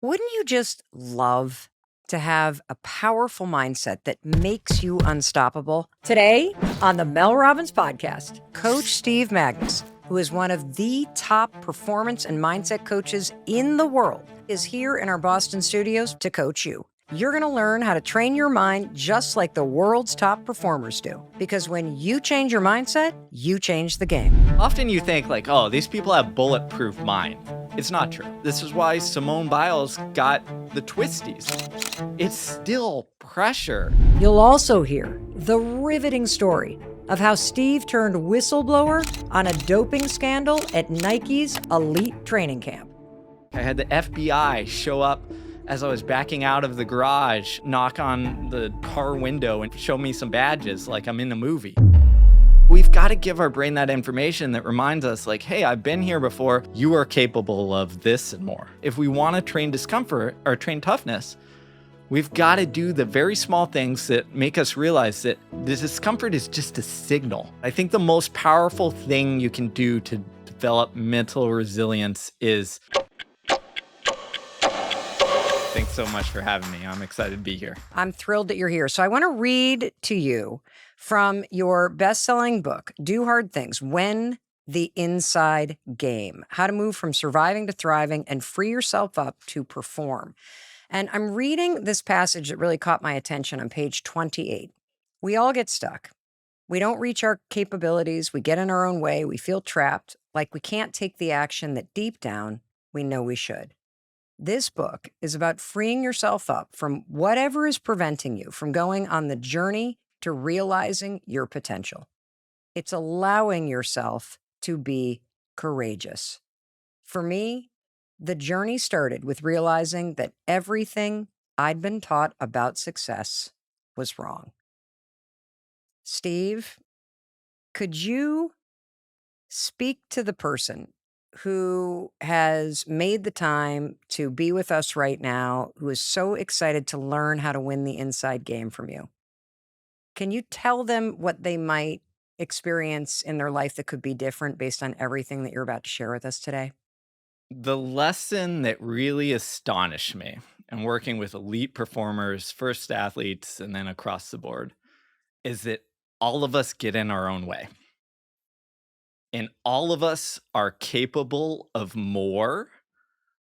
Wouldn't you just love to have a powerful mindset that makes you unstoppable? Today on the Mel Robbins podcast, Coach Steve Magness, who is one of the top performance and mindset coaches in the world, is here in our Boston studios to coach you. You're going to learn how to train your mind just like the world's top performers do. Because when you change your mindset, you change the game. Often you think like, oh, these people have bulletproof mind. It's not true. This is why Simone Biles got the twisties. It's still pressure. You'll also hear the riveting story of how Steve turned whistleblower on a doping scandal at Nike's elite training camp. I had the FBI show up as I was backing out of the garage, knock on the car window and show me some badges like I'm in a movie. We've got to give our brain that information that reminds us like, hey, I've been here before. You are capable of this and more. If we want to train discomfort or train toughness, we've got to do the very small things that make us realize that the discomfort is just a signal. I think the most powerful thing you can do to develop mental resilience is... Thanks so much for having me. I'm excited to be here. I'm thrilled that you're here. So I want to read to you from your best-selling book, Do Hard Things, Win the Inside Game, How to Move from Surviving to Thriving and Free Yourself Up to Perform. And I'm reading this passage that really caught my attention on page 28. We all get stuck. We don't reach our capabilities. We get in our own way. We feel trapped, like we can't take the action that deep down we know we should. This book is about freeing yourself up from whatever is preventing you from going on the journey to realizing your potential. It's allowing yourself to be courageous. For me, the journey started with realizing that everything I'd been taught about success was wrong. Steve, could you speak to the person who has made the time to be with us right now, who is so excited to learn how to win the inside game from you? Can you tell them what they might experience in their life that could be different based on everything that you're about to share with us today? The lesson that really astonished me and working with elite performers, first athletes, and then across the board is that all of us get in our own way. And all of us are capable of more,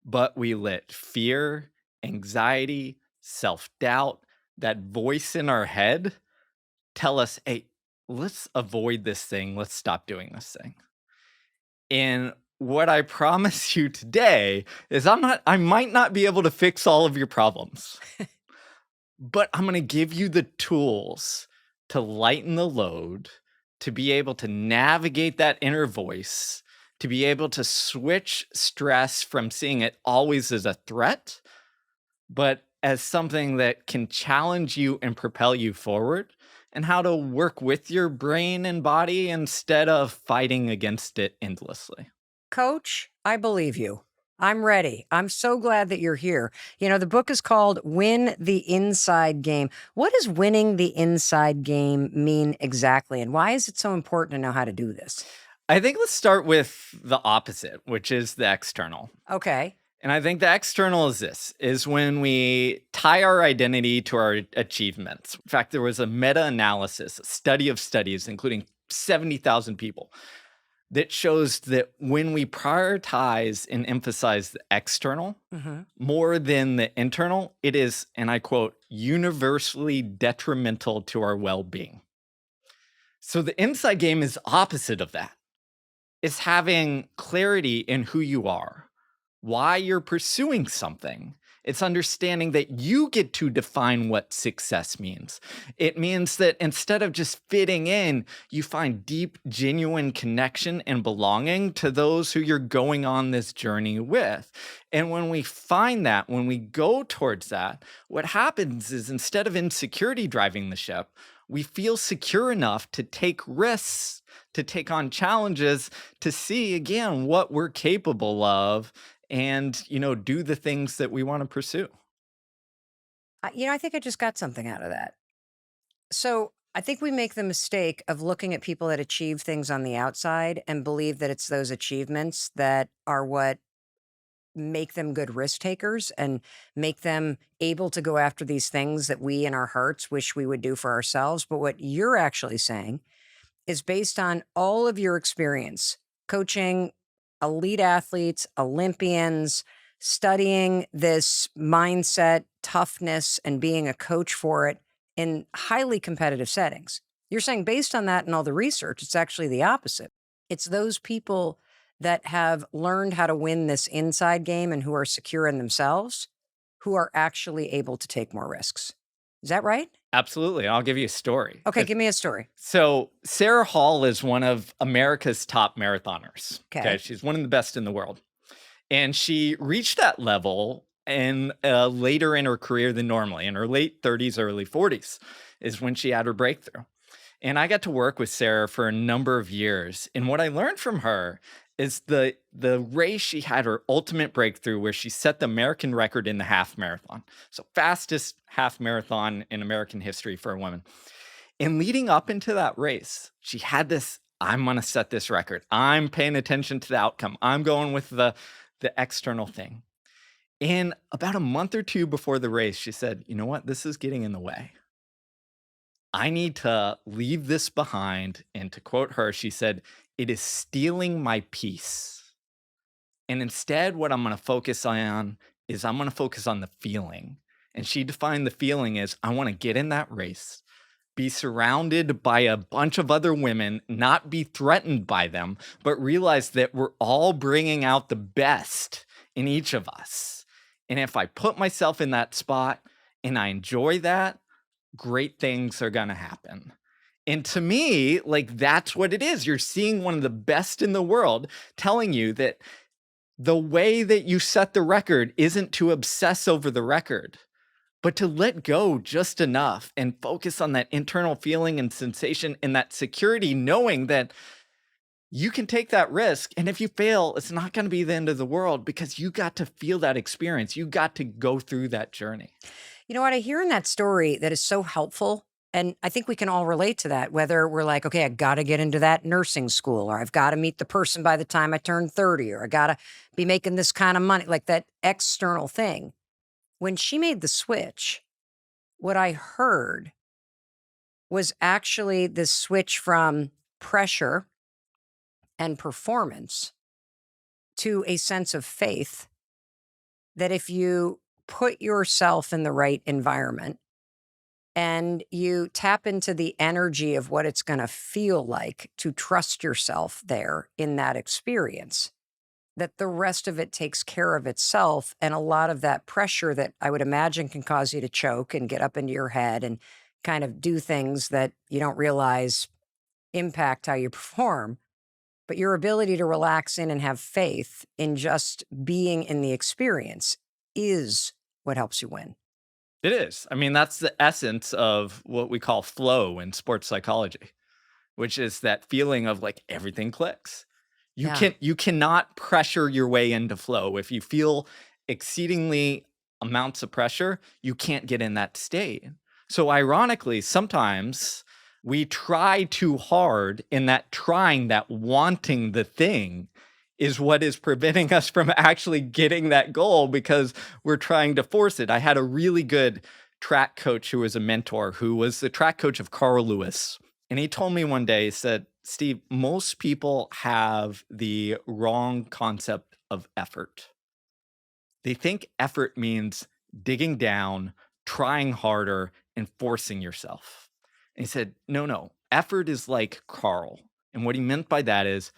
but we let fear, anxiety, self-doubt, that voice in our head tell us, hey, let's avoid this thing. Let's stop doing this thing. And what I promise you today is I might not be able to fix all of your problems, but I'm going to give you the tools to lighten the load, to be able to navigate that inner voice, to be able to switch stress from seeing it always as a threat, but as something that can challenge you and propel you forward, and how to work with your brain and body instead of fighting against it endlessly. Coach, I believe you. I'm ready. I'm so glad that you're here. You know, the book is called Win the Inside Game. What does winning the inside game mean exactly? And why is it so important to know how to do this? I think let's start with the opposite, which is the external. Okay. And I think the external is when we tie our identity to our achievements. In fact, there was a meta-analysis, a study of studies, including 70,000 people, that shows that when we prioritize and emphasize the external more than the internal, it is, and I quote, universally detrimental to our well-being. So the inside game is opposite of that. It's having clarity in who you are, why you're pursuing something. It's understanding that you get to define what success means. It means that instead of just fitting in, you find deep, genuine connection and belonging to those who you're going on this journey with. And when we find that, when we go towards that, what happens is instead of insecurity driving the ship, we feel secure enough to take risks, to take on challenges, to see again what we're capable of, and, do the things that we want to pursue. I think I just got something out of that. So I think we make the mistake of looking at people that achieve things on the outside and believe that it's those achievements that are what make them good risk takers and make them able to go after these things that we in our hearts wish we would do for ourselves. But what you're actually saying is based on all of your experience coaching elite athletes, Olympians, studying this mindset, toughness, and being a coach for it in highly competitive settings. You're saying based on that and all the research, it's actually the opposite. It's those people that have learned how to win this inside game and who are secure in themselves who are actually able to take more risks. Is that right? Absolutely. I'll give you a story. Okay, give me a story. So Sarah Hall is one of America's top marathoners. Okay. She's one of the best in the world. And she reached that level in later in her career than normally. In her late 30s, early 40s is when she had her breakthrough. And I got to work with Sarah for a number of years. And what I learned from her is the race she had her ultimate breakthrough where she set the American record in the half marathon. So fastest half marathon in American history for a woman. And leading up into that race, she had this, I'm going to set this record. I'm paying attention to the outcome. I'm going with the external thing. And about a month or two before the race, she said, you know what? This is getting in the way. I need to leave this behind. And to quote her, she said, it is stealing my peace. And instead, what I'm going to focus on is I'm going to focus on the feeling. And she defined the feeling as I want to get in that race, be surrounded by a bunch of other women, not be threatened by them, but realize that we're all bringing out the best in each of us. And if I put myself in that spot and I enjoy that, great things are going to happen. And to me, like that's what it is. You're seeing one of the best in the world telling you that the way that you set the record isn't to obsess over the record, but to let go just enough and focus on that internal feeling and sensation and that security, knowing that you can take that risk. And if you fail, it's not going to be the end of the world because you got to feel that experience. You got to go through that journey. You know what? I hear in that story that is so helpful. And I think we can all relate to that, whether we're like, okay, I got to get into that nursing school, or I've got to meet the person by the time I turn 30, or I got to be making this kind of money, like that external thing. When she made the switch, what I heard was actually the switch from pressure and performance to a sense of faith that if you put yourself in the right environment and you tap into the energy of what it's going to feel like to trust yourself there in that experience, that the rest of it takes care of itself. And a lot of that pressure that I would imagine can cause you to choke and get up into your head and kind of do things that you don't realize impact how you perform. But your ability to relax in and have faith in just being in the experience is what helps you win. It is. I mean, that's the essence of what we call flow in sports psychology, which is that feeling of like everything clicks. Yeah. You cannot pressure your way into flow. If you feel exceedingly amounts of pressure, you can't get in that state. So ironically, sometimes we try too hard, and that trying, that wanting the thing is what is preventing us from actually getting that goal because we're trying to force it. I had a really good track coach who was a mentor, who was the track coach of Carl Lewis. And he told me one day, he said, Steve, most people have the wrong concept of effort. They think effort means digging down, trying harder, and forcing yourself. And he said, no, effort is like Carl. And what he meant by that is,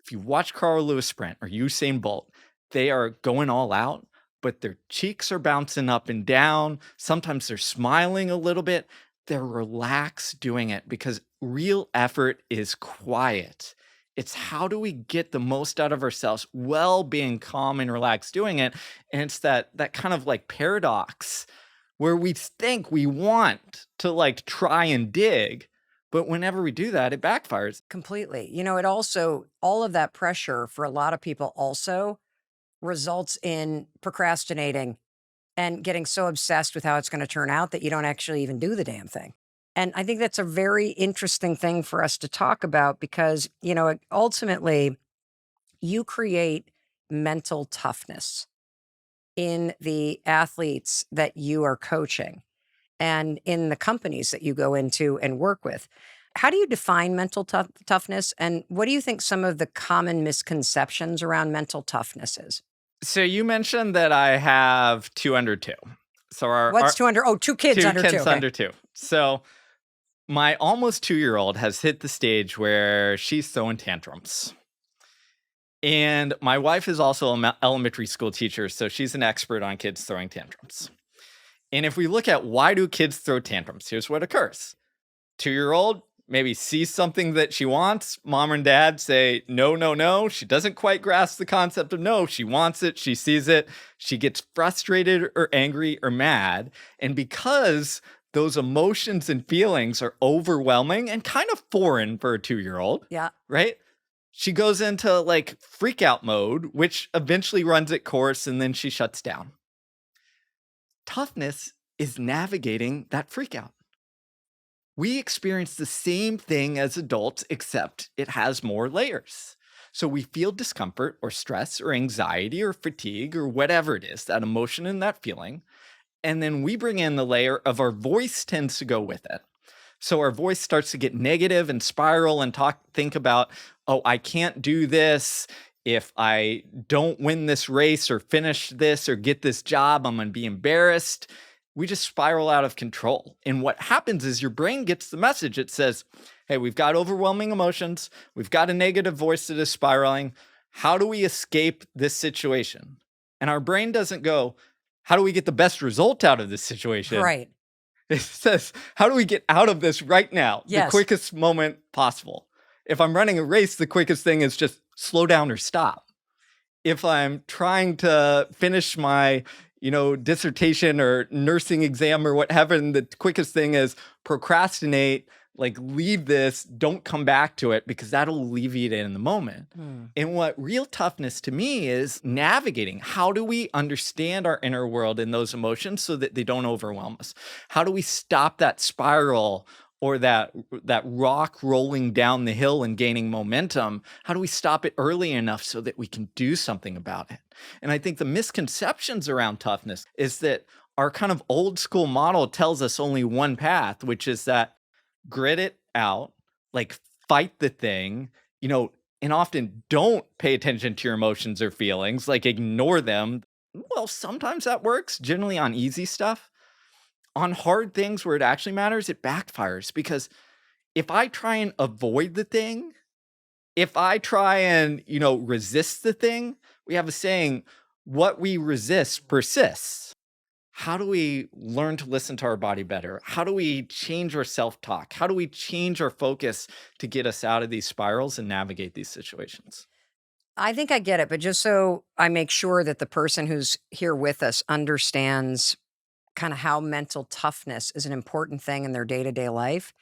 if you watch Carl Lewis sprint or Usain Bolt, they are going all out, but their cheeks are bouncing up and down. Sometimes they're smiling a little bit. They're relaxed doing it because real effort is quiet. It's how do we get the most out of ourselves while being calm and relaxed doing it. And it's that kind of like paradox where we think we want to like try and dig, but whenever we do that, it backfires. Completely. You know, it also, all of that pressure for a lot of people also results in procrastinating and getting so obsessed with how it's going to turn out that you don't actually even do the damn thing. And I think that's a very interesting thing for us to talk about because, you know, ultimately you create mental toughness. in the athletes that you are coaching and in the companies that you go into and work with. How do you define mental toughness? And what do you think some of the common misconceptions around mental toughness is? So you mentioned that I have two under two. So What's 200? Oh, two kids two under two. kids Okay. under two. So my almost 2-year-old has hit the stage where she's throwing tantrums. And my wife is also an elementary school teacher, so she's an expert on kids throwing tantrums. And if we look at why do kids throw tantrums, here's what occurs. 2-year-old maybe sees something that she wants. Mom and dad say, no, no, no. She doesn't quite grasp the concept of no. She wants it. She sees it. She gets frustrated or angry or mad. And because those emotions and feelings are overwhelming and kind of foreign for a 2-year-old, Yeah. right? She goes into like freak out mode, which eventually runs its course and then she shuts down. Toughness is navigating that freak out. We experience the same thing as adults, except it has more layers. So we feel discomfort or stress or anxiety or fatigue or whatever it is, that emotion and that feeling. And then we bring in the layer of our voice tends to go with it. So our voice starts to get negative and spiral and think about, oh, I can't do this. If I don't win this race or finish this or get this job, I'm going to be embarrassed. We just spiral out of control. And what happens is your brain gets the message. It says, hey, we've got overwhelming emotions. We've got a negative voice that is spiraling. How do we escape this situation? And our brain doesn't go, how do we get the best result out of this situation? Right. It says, how do we get out of this right now? Yes. The quickest moment possible. If I'm running a race, the quickest thing is just slow down or stop. If I'm trying to finish my, dissertation or nursing exam or whatever, and the quickest thing is procrastinate, like leave this, don't come back to it because that'll alleviate it in the moment. And what real toughness to me is navigating. How do we understand our inner world and those emotions so that they don't overwhelm us? How do we stop that spiral or that rock rolling down the hill and gaining momentum? How do we stop it early enough so that we can do something about it? And I think the misconceptions around toughness is that our kind of old school model tells us only one path, which is that grit it out, like fight the thing, and often don't pay attention to your emotions or feelings, like ignore them. Well, sometimes that works, generally on easy stuff. On hard things where it actually matters, it backfires because if I try and avoid the thing, if I try and, resist the thing, we have a saying, what we resist persists. How do we learn to listen to our body better? How do we change our self-talk? How do we change our focus to get us out of these spirals and navigate these situations? I think I get it, but just so I make sure that the person who's here with us understands kind of how mental toughness is an important thing in their day-to-day life.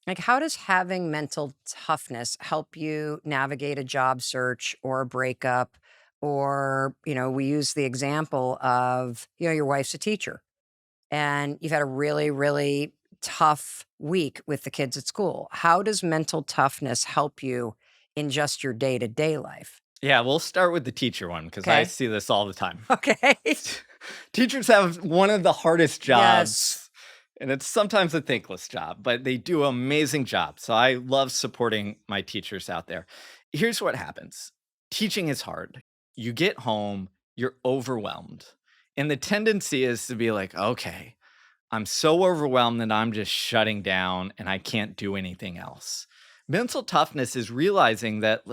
Like, how does having mental toughness help you navigate a job search or a breakup? Or, we use the example of, your wife's a teacher and you've had a really, really tough week with the kids at school. How does mental toughness help you in just your day-to-day life? Yeah, we'll start with the teacher one because I Okay. see this all the time. Okay. Teachers have one of the hardest jobs. Yes. And it's sometimes a thankless job, but they do an amazing job. So I love supporting my teachers out there. Here's what happens. Teaching is hard. You get home, you're overwhelmed. And the tendency is to be like, okay, I'm so overwhelmed that I'm just shutting down and I can't do anything else. Mental toughness is realizing that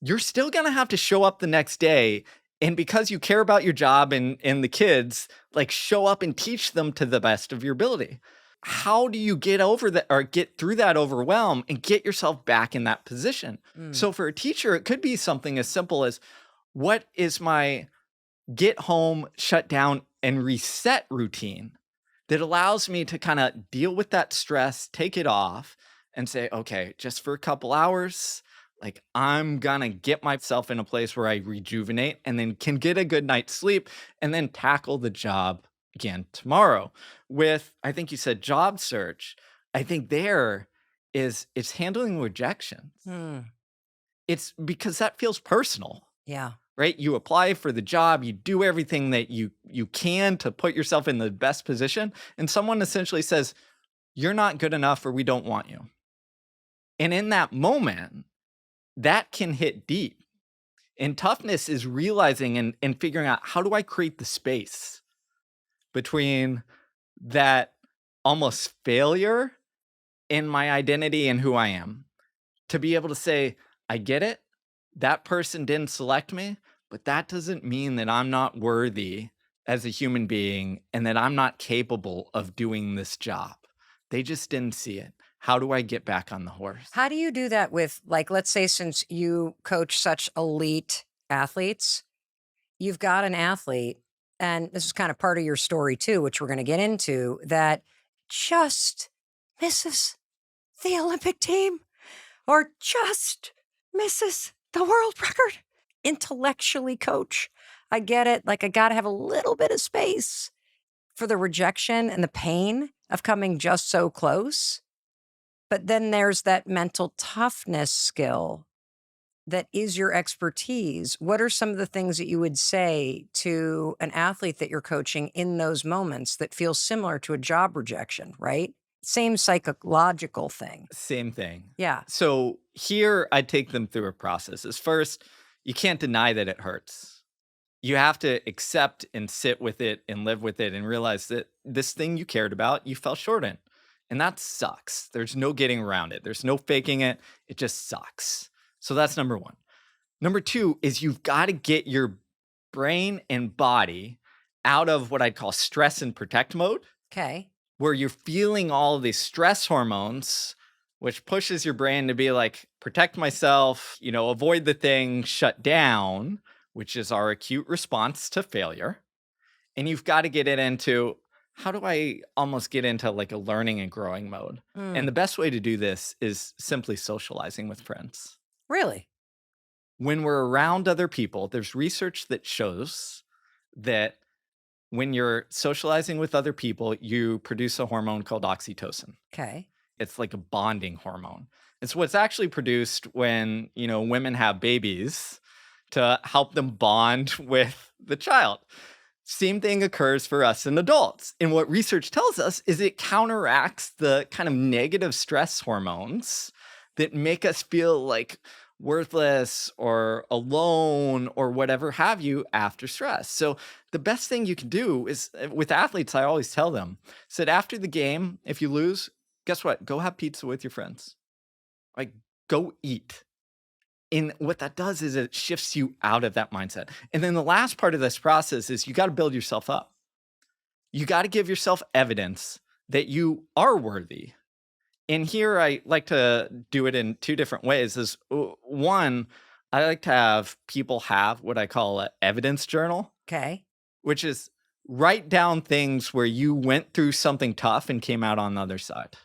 you're still going to have to show up the next day. And because you care about your job and the kids, show up and teach them to the best of your ability. How do you get over that or get through that overwhelm and get yourself back in that position? So for a teacher, it could be something as simple as, what is my get home, shut down, and reset routine that allows me to kind of deal with that stress, take it off, and say, okay, just for a couple hours, I'm gonna get myself in a place where I rejuvenate and then can get a good night's sleep and then tackle the job again tomorrow. With, I think you said job search, I think it's handling rejection. It's because that feels personal. Yeah. right? You apply for the job, you do everything that you can to put yourself in the best position, and someone essentially says, "You're not good enough or we don't want you." And in that moment, that can hit deep. And toughness is realizing and figuring out, how do I create the space between that almost failure in my identity and who I am, to be able to say, I get it. That person didn't select me, but that doesn't mean that I'm not worthy as a human being and that I'm not capable of doing this job. They just didn't see it. How do I get back on the horse? How do you do that with, like, let's say, since you coach such elite athletes, you've got an athlete, and this is kind of part of your story too, which we're going to get into, that just misses the Olympic team or just misses the world record. Intellectually, coach, I get it. Like, I got to have a little bit of space for the rejection and the pain of coming just so close. But then there's that mental toughness skill that is your expertise. What are some of the things that you would say to an athlete that you're coaching in those moments that feel similar to a job rejection, right? Same psychological thing. Same thing. Yeah. So here I take them through a process. Is first, you can't deny that it hurts. You have to accept and sit with it and live with it and realize that this thing you cared about, you fell short in. And that sucks. There's no getting around it. There's no faking it. It just sucks. So that's number one. Number two is you've got to get your brain and body out of what I'd call stress and protect mode, Okay. where you're feeling all of these stress hormones, which pushes your brain to be like, protect myself, avoid the thing, shut down, which is our acute response to failure. And you've got to get it into, how do I almost get into like a learning and growing mode? And the best way to do this is simply socializing with friends. Really? When we're around other people, there's research that shows that when you're socializing with other people, you produce a hormone called oxytocin. Okay. It's like a bonding hormone. It's what's actually produced when, women have babies to help them bond with the child. Same thing occurs for us and adults. And what research tells us is it counteracts the kind of negative stress hormones that make us feel like worthless or alone or whatever have you after stress. So the best thing you can do is, with athletes, I always tell them, said after the game, if you lose, guess what? Go have pizza with your friends. Like, go eat. And what that does is it shifts you out of that mindset. And then the last part of this process is you got to build yourself up. You got to give yourself evidence that you are worthy. And here I like to do it in two different ways. Is one, I like to have people have what I call an evidence journal. Okay. Which is write down things where you went through something tough and came out on the other side.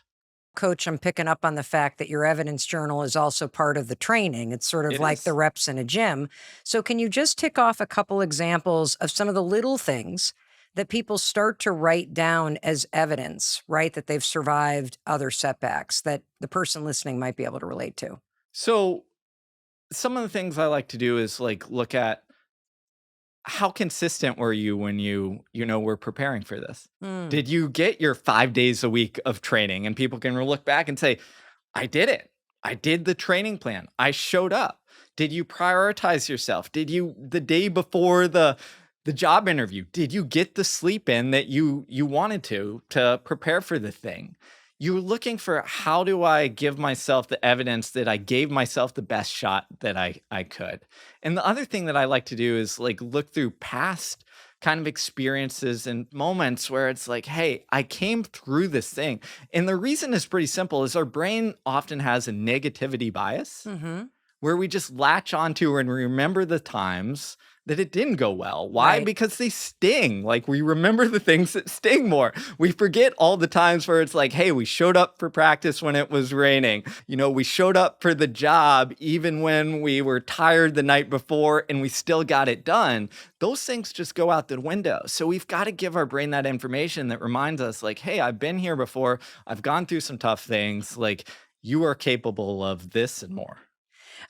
Coach, I'm picking up on the fact that your evidence journal is also part of the training. It's sort of like the reps in a gym. So can you just tick off a couple examples of some of the little things that people start to write down as evidence, right? That they've survived other setbacks that the person listening might be able to relate to. So some of the things I like to do is like look at, how consistent were you when you were preparing for this? Did you get your 5 days a week of training? And people can look back and say, I did it. I did the training plan. I showed up. Did you prioritize yourself? Did you, the day before the job interview, did you get the sleep in that you wanted to prepare for the thing? You're looking for, how do I give myself the evidence that I gave myself the best shot that I could? And the other thing that I like to do is like look through past kind of experiences and moments where it's like, hey, I came through this thing. And the reason is pretty simple, is our brain often has a negativity bias where we just latch onto and remember the times that it didn't go well. Why? Right. Because they sting. Like, we remember the things that sting more. We forget all the times where it's like, hey, we showed up for practice when it was raining. We showed up for the job even when we were tired the night before and we still got it done. Those things just go out the window. So we've got to give our brain that information that reminds us like, hey, I've been here before. I've gone through some tough things. Like, you are capable of this and more.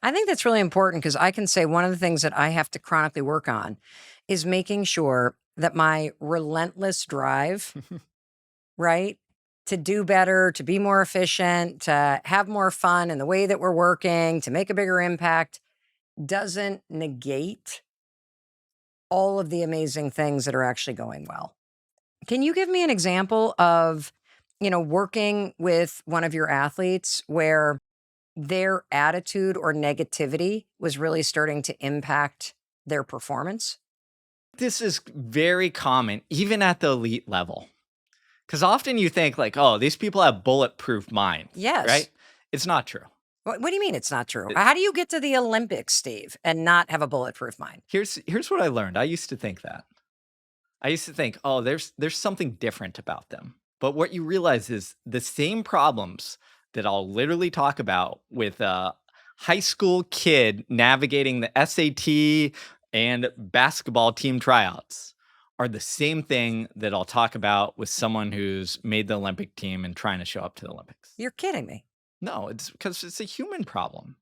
I think that's really important because I can say one of the things that I have to chronically work on is making sure that my relentless drive, right, to do better, to be more efficient, to have more fun in the way that we're working, to make a bigger impact, doesn't negate all of the amazing things that are actually going well. Can you give me an example of, working with one of your athletes where their attitude or negativity was really starting to impact their performance? This is very common, even at the elite level. Because often you think, like, oh, these people have bulletproof minds, Yes. right? It's not true. What do you mean it's not true? It- How do you get to the Olympics, Steve, and not have a bulletproof mind? here's what I learned. I used to think that. I used to think, oh, there's something different about them. But what you realize is the same problems that I'll literally talk about with a high school kid navigating the SAT and basketball team tryouts are the same thing that I'll talk about with someone who's made the Olympic team and trying to show up to the Olympics. You're kidding me. No, it's because it's a human problem.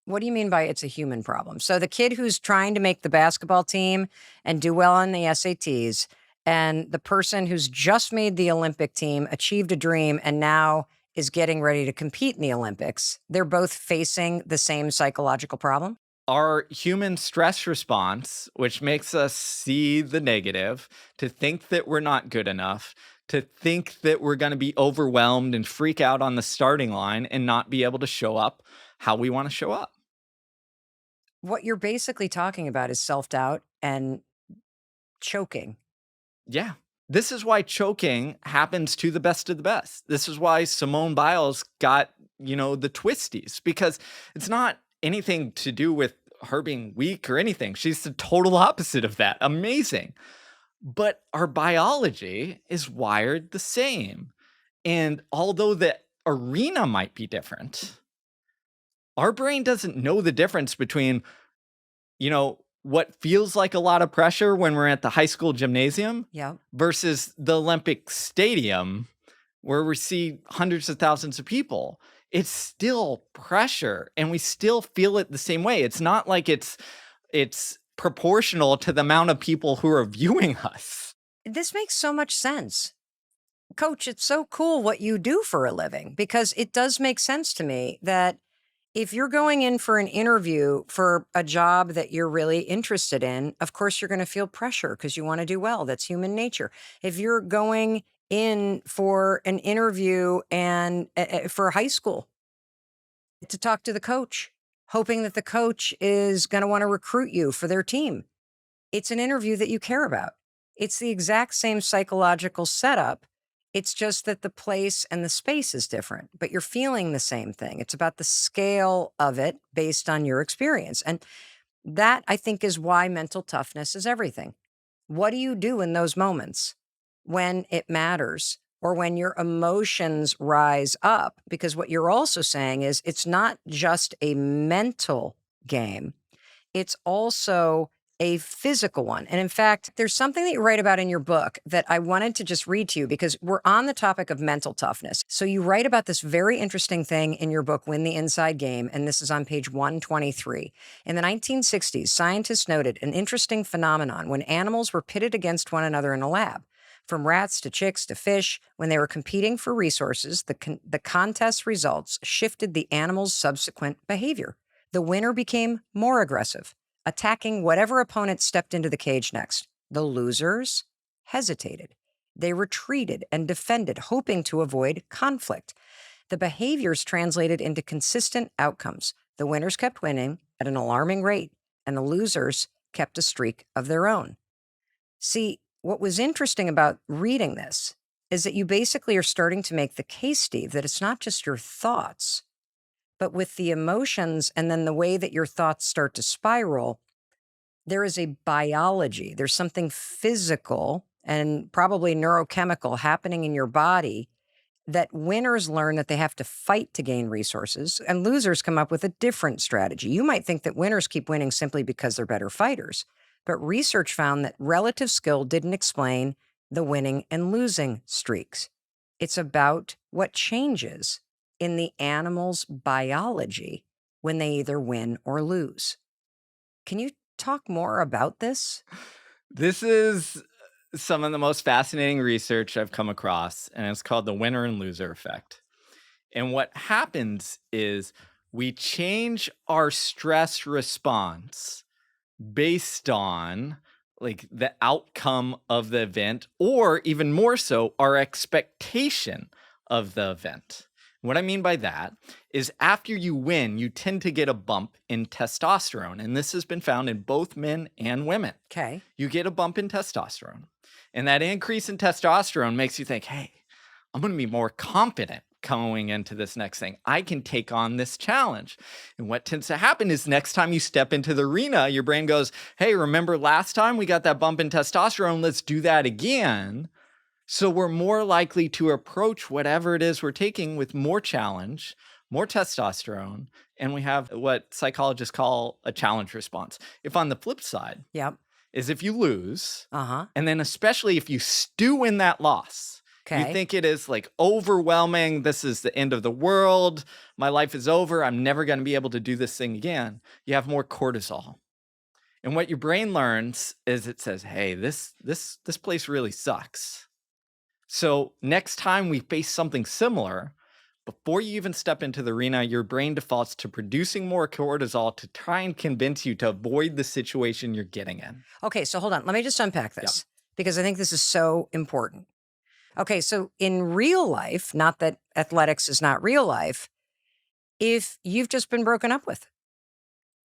What do you mean by it's a human problem? So the kid who's trying to make the basketball team and do well on the SATs, and the person who's just made the Olympic team, achieved a dream, and now is getting ready to compete in the Olympics, they're both facing the same psychological problem? Our human stress response, which makes us see the negative, to think that we're not good enough, to think that we're going to be overwhelmed and freak out on the starting line and not be able to show up how we want to show up. What you're basically talking about is self doubt and choking. Yeah. This is why choking happens to the best of the best. This is why Simone Biles got, the twisties, because it's not anything to do with her being weak or anything. She's the total opposite of that. Amazing. But our biology is wired the same. And although the arena might be different, our brain doesn't know the difference between, what feels like a lot of pressure when we're at the high school gymnasium Yeah. versus the Olympic stadium where we see hundreds of thousands of people. It's still pressure and we still feel it the same way. It's not like it's proportional to the amount of people who are viewing us. This makes so much sense. Coach, it's so cool what you do for a living because it does make sense to me that if you're going in for an interview for a job that you're really interested in, of course you're going to feel pressure because you want to do well. That's human nature. If you're going in for an interview and for high school to talk to the coach, hoping that the coach is going to want to recruit you for their team, it's an interview that you care about. It's the exact same psychological setup. It's just that the place and the space is different, but you're feeling the same thing. It's about the scale of it based on your experience. And that, I think, is why mental toughness is everything. What do you do in those moments when it matters or when your emotions rise up? Because what you're also saying is it's not just a mental game, it's also a physical one. And in fact, there's something that you write about in your book that I wanted to just read to you because we're on the topic of mental toughness. So you write about this very interesting thing in your book, Win the Inside Game, and this is on page 123. In the 1960s, scientists noted an interesting phenomenon when animals were pitted against one another in a lab. From rats to chicks to fish, when they were competing for resources, the contest results shifted the animal's subsequent behavior. The winner became more aggressive, attacking whatever opponent stepped into the cage next. The losers hesitated. They retreated and defended, hoping to avoid conflict. The behaviors translated into consistent outcomes. The winners kept winning at an alarming rate, and the losers kept a streak of their own. See, what was interesting about reading this is that you basically are starting to make the case, Steve, that it's not just your thoughts, but with the emotions and then the way that your thoughts start to spiral, there is a biology. There's something physical and probably neurochemical happening in your body that winners learn that they have to fight to gain resources, and losers come up with a different strategy. You might think that winners keep winning simply because they're better fighters, but research found that relative skill didn't explain the winning and losing streaks. It's about what changes in the animal's biology when they either win or lose. Can you talk more about this? This is some of the most fascinating research I've come across, and it's called the winner and loser effect. And what happens is we change our stress response based on like the outcome of the event, or even more so, our expectation of the event. What I mean by that is after you win, you tend to get a bump in testosterone. And this has been found in both men and women. Okay. You get a bump in testosterone. And that increase in testosterone makes you think, hey, I'm going to be more confident going into this next thing. I can take on this challenge. And what tends to happen is next time you step into the arena, your brain goes, hey, remember last time we got that bump in testosterone? Let's do that again. So we're more likely to approach whatever it is we're taking with more challenge, more testosterone, and we have what psychologists call a challenge response. If on the flip side Yep. is if you lose, Uh-huh. and then especially if you stew in that loss, you Okay. think it is like overwhelming. This is the end of the world. My life is over. I'm never going to be able to do this thing again. You have more cortisol. And what your brain learns is it says, hey, this place really sucks. So next time we face something similar, before you even step into the arena, your brain defaults to producing more cortisol to try and convince you to avoid the situation you're getting in. Okay, so hold on. Let me just unpack this because I think this is so important. Okay, so in real life, not that athletics is not real life, if you've just been broken up with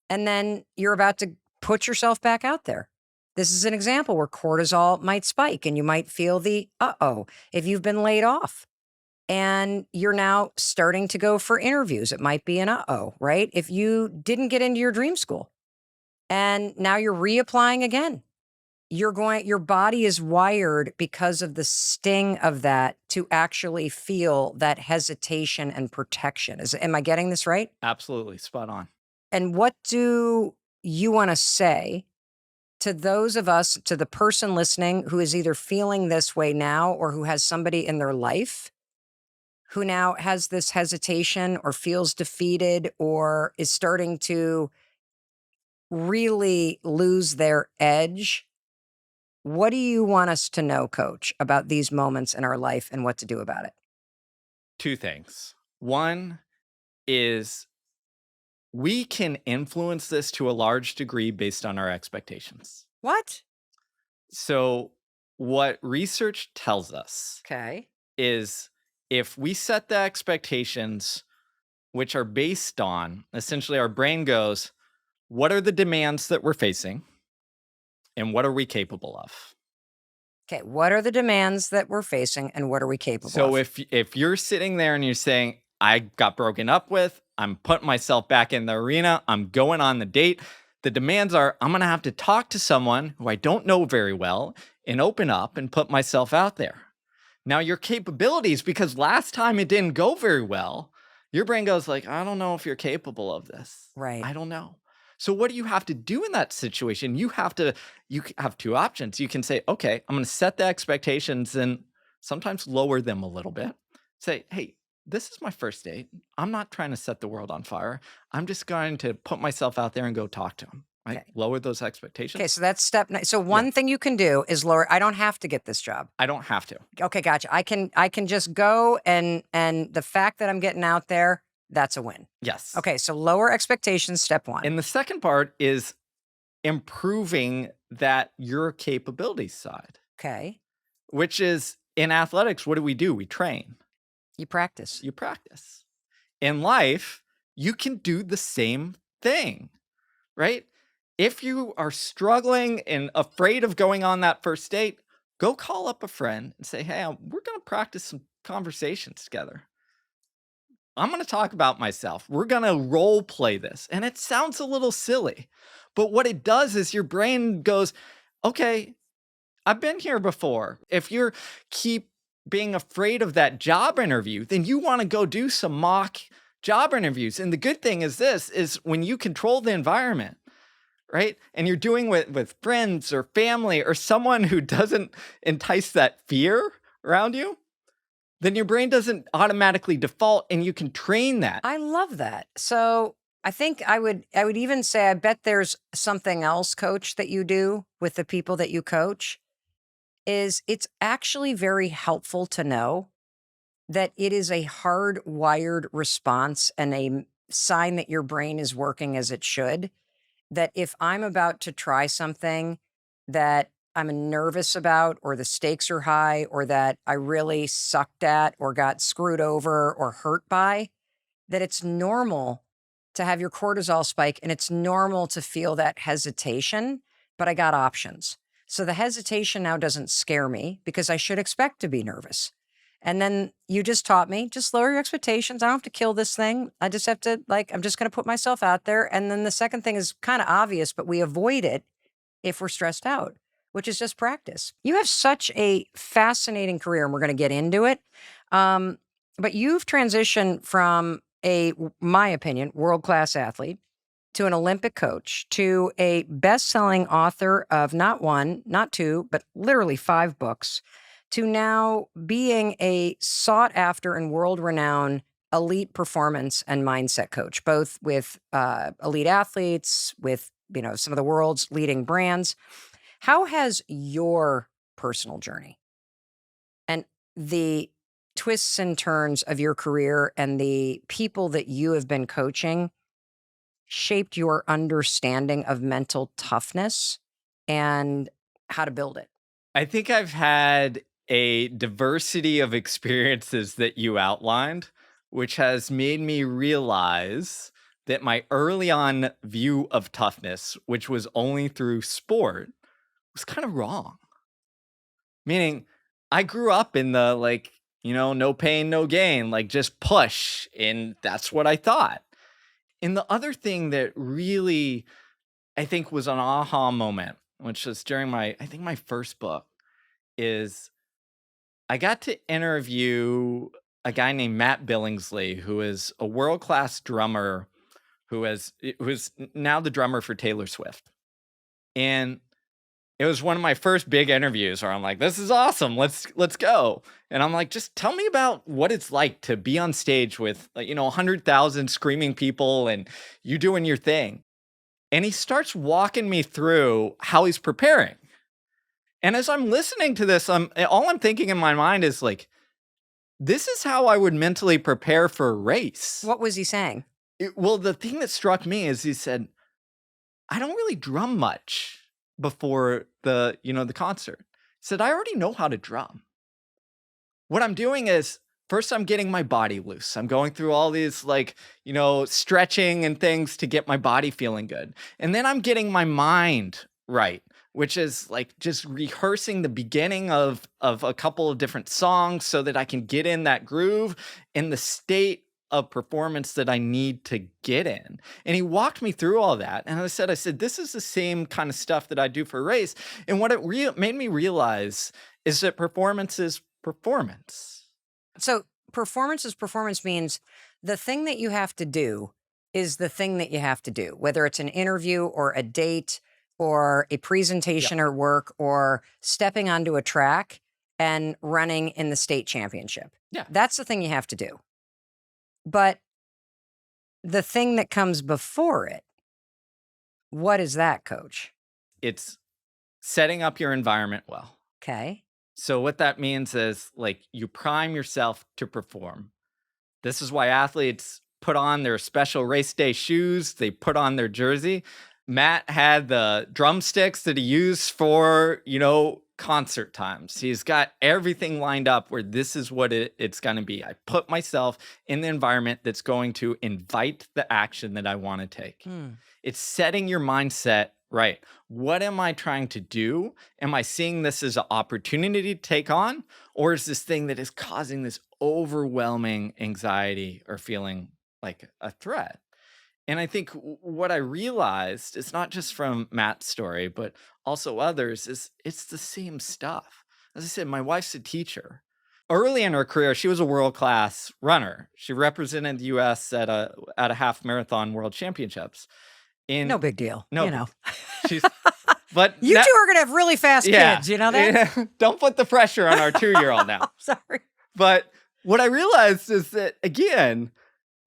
and then you're about to put yourself back out there, this is an example where cortisol might spike and you might feel the uh-oh. If you've been laid off and you're now starting to go for interviews, it might be an uh-oh, right? If you didn't get into your dream school and now you're reapplying again, your body is wired because of the sting of that to actually feel that hesitation and protection. Am I getting this right? Absolutely. Spot on. And what do you want to say to those of us, to the person listening who is either feeling this way now or who has somebody in their life who now has this hesitation or feels defeated or is starting to really lose their edge? What do you want us to know, Coach, about these moments in our life and what to do about it? Two things. One is we can influence this to a large degree based on our expectations. What? So what research tells us Okay. is if we set the expectations which are based on, essentially our brain goes, what are the demands that we're facing and what are we capable of? Okay. What are the demands that we're facing and what are we capable So of? if you're sitting there and you're saying, I got broken up with, I'm putting myself back in the arena, I'm going on the date, the demands are I'm going to have to talk to someone who I don't know very well and open up and put myself out there. Now your capabilities, because last time it didn't go very well, your brain goes like, I don't know if you're capable of this. Right. I don't know. So what do you have to do in that situation? You have two options. You can say, okay, I'm going to set the expectations and sometimes lower them a little bit. Say, hey, this is my first date. I'm not trying to set the world on fire. I'm just going to put myself out there and go talk to him. Right? Okay. Lower those expectations. Okay, so that's step nine. So one thing you can do is lower. I don't have to get this job. I don't have to. Okay, gotcha. I can just go and the fact that I'm getting out there, that's a win. Yes. Okay, so lower expectations, step one. And the second part is improving that your capabilities side, Okay, which is in athletics, what do? We train. you practice. You practice. In life, you can do the same thing, right? If you are struggling and afraid of going on that first date, go call up a friend and say, hey, we're going to practice some conversations together. I'm going to talk about myself. We're going to role play this. And it sounds a little silly, but what it does is your brain goes, okay, I've been here before. If you keep being afraid of that job interview, then you want to go do some mock job interviews. And the good thing is this is when you control the environment, right? And you're doing with friends or family or someone who doesn't entice that fear around you, then your brain doesn't automatically default and you can train that. I love that. So I think I would even say I bet there's something else, coach, that you do with the people that you coach is it's actually very helpful to know that it is a hardwired response and a sign that your brain is working as it should. That if I'm about to try something that I'm nervous about, or the stakes are high, or that I really sucked at, or got screwed over, or hurt by, that it's normal to have your cortisol spike and it's normal to feel that hesitation, but I got options. So the hesitation now doesn't scare me because I should expect to be nervous. And then you just taught me, just lower your expectations. I don't have to kill this thing. I just have to, I'm just going to put myself out there. And then the second thing is kind of obvious, but we avoid it if we're stressed out, which is just practice. You have such a fascinating career, and we're going to get into it. But you've transitioned from my opinion, world-class athlete to an Olympic coach to a best-selling author of not one, not two, but literally 5 books, to now being a sought-after and world-renowned elite performance and mindset coach, both with elite athletes, with some of the world's leading brands. How has your personal journey and the twists and turns of your career and the people that you have been coaching shaped your understanding of mental toughness and how to build it? I think I've had a diversity of experiences that you outlined, which has made me realize that my early on view of toughness, which was only through sport, was kind of wrong. Meaning, I grew up in the no pain, no gain, just push. And that's what I thought. And the other thing that really, I think, was an aha moment, which was during my first book, is I got to interview a guy named Matt Billingsley, who is a world-class drummer who is now the drummer for Taylor Swift. And it was one of my first big interviews where I'm like, this is awesome. Let's go. And I'm like, just tell me about what it's like to be on stage with, 100,000 screaming people and you doing your thing. And he starts walking me through how he's preparing. And as I'm listening to this, all I'm thinking in my mind is this is how I would mentally prepare for a race. What was he saying? Well, the thing that struck me is he said, I don't really drum much before the concert. He said, I already know how to drum. What I'm doing is, first I'm getting my body loose. I'm going through all these stretching and things to get my body feeling good. And then I'm getting my mind right, which is just rehearsing the beginning of a couple of different songs so that I can get in that groove in the state of performance that I need to get in. And he walked me through all that. And I said, this is the same kind of stuff that I do for a race. And what it made me realize is that performance is performance. So performance is performance means the thing that you have to do is the thing that you have to do, whether it's an interview or a date or a presentation or work or stepping onto a track and running in the state championship. Yeah. That's the thing you have to do. But the thing that comes before it, what is that, coach? It's setting up your environment well. Okay. So what that means is you prime yourself to perform. This is why athletes put on their special race day shoes. They put on their jersey. Matt had the drumsticks that he used for, concert times. He's got everything lined up where this is what it's going to be. I put myself in the environment that's going to invite the action that I want to take. It's setting your mindset right. What am I trying to do? Am I seeing this as an opportunity to take on? Or is this thing that is causing this overwhelming anxiety or feeling like a threat? And I think what I realized is not just from Matt's story, but also others, is it's the same stuff. As I said, my wife's a teacher. Early in her career, she was a world-class runner. She represented the U.S. at a half marathon world championships. No big deal. No, she's. But you two are gonna have really fast kids. You know that? Yeah. Don't put the pressure on our 2-year-old now. Sorry. But what I realized is that, again,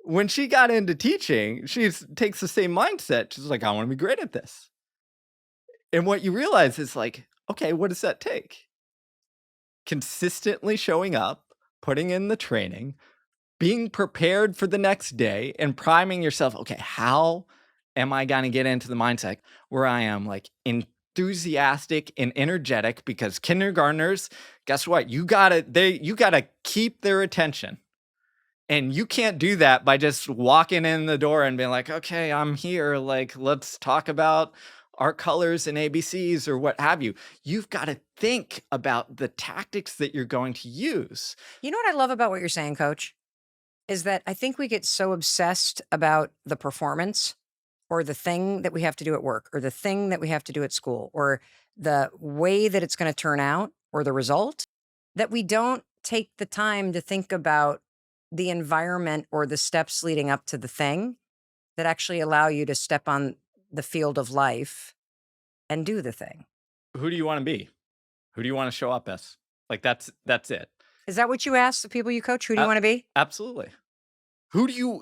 When she got into teaching, she takes the same mindset. She's like, I want to be great at this. And what you realize is like, okay, what does that take? Consistently showing up, putting in the training, being prepared for the next day, and priming yourself. Okay, how am I going to get into the mindset where I am like enthusiastic and energetic? Because kindergartners, guess what? You gotta keep their attention. And you can't do that by just walking in the door and being like, okay, I'm here. Like, let's talk about art colors and ABCs or what have you. You've got to think about the tactics that you're going to use. You know what I love about what you're saying, Coach? Is that I think we get so obsessed about the performance or the thing that we have to do at work or the thing that we have to do at school or the way that it's going to turn out or the result that we don't take the time to think about the environment or the steps leading up to the thing that actually allow you to step on the field of life and do the thing. Who do you want to be? Who do you want to show up as? Like that's it. Is that what you ask the people you coach? Who do you want to be? Absolutely.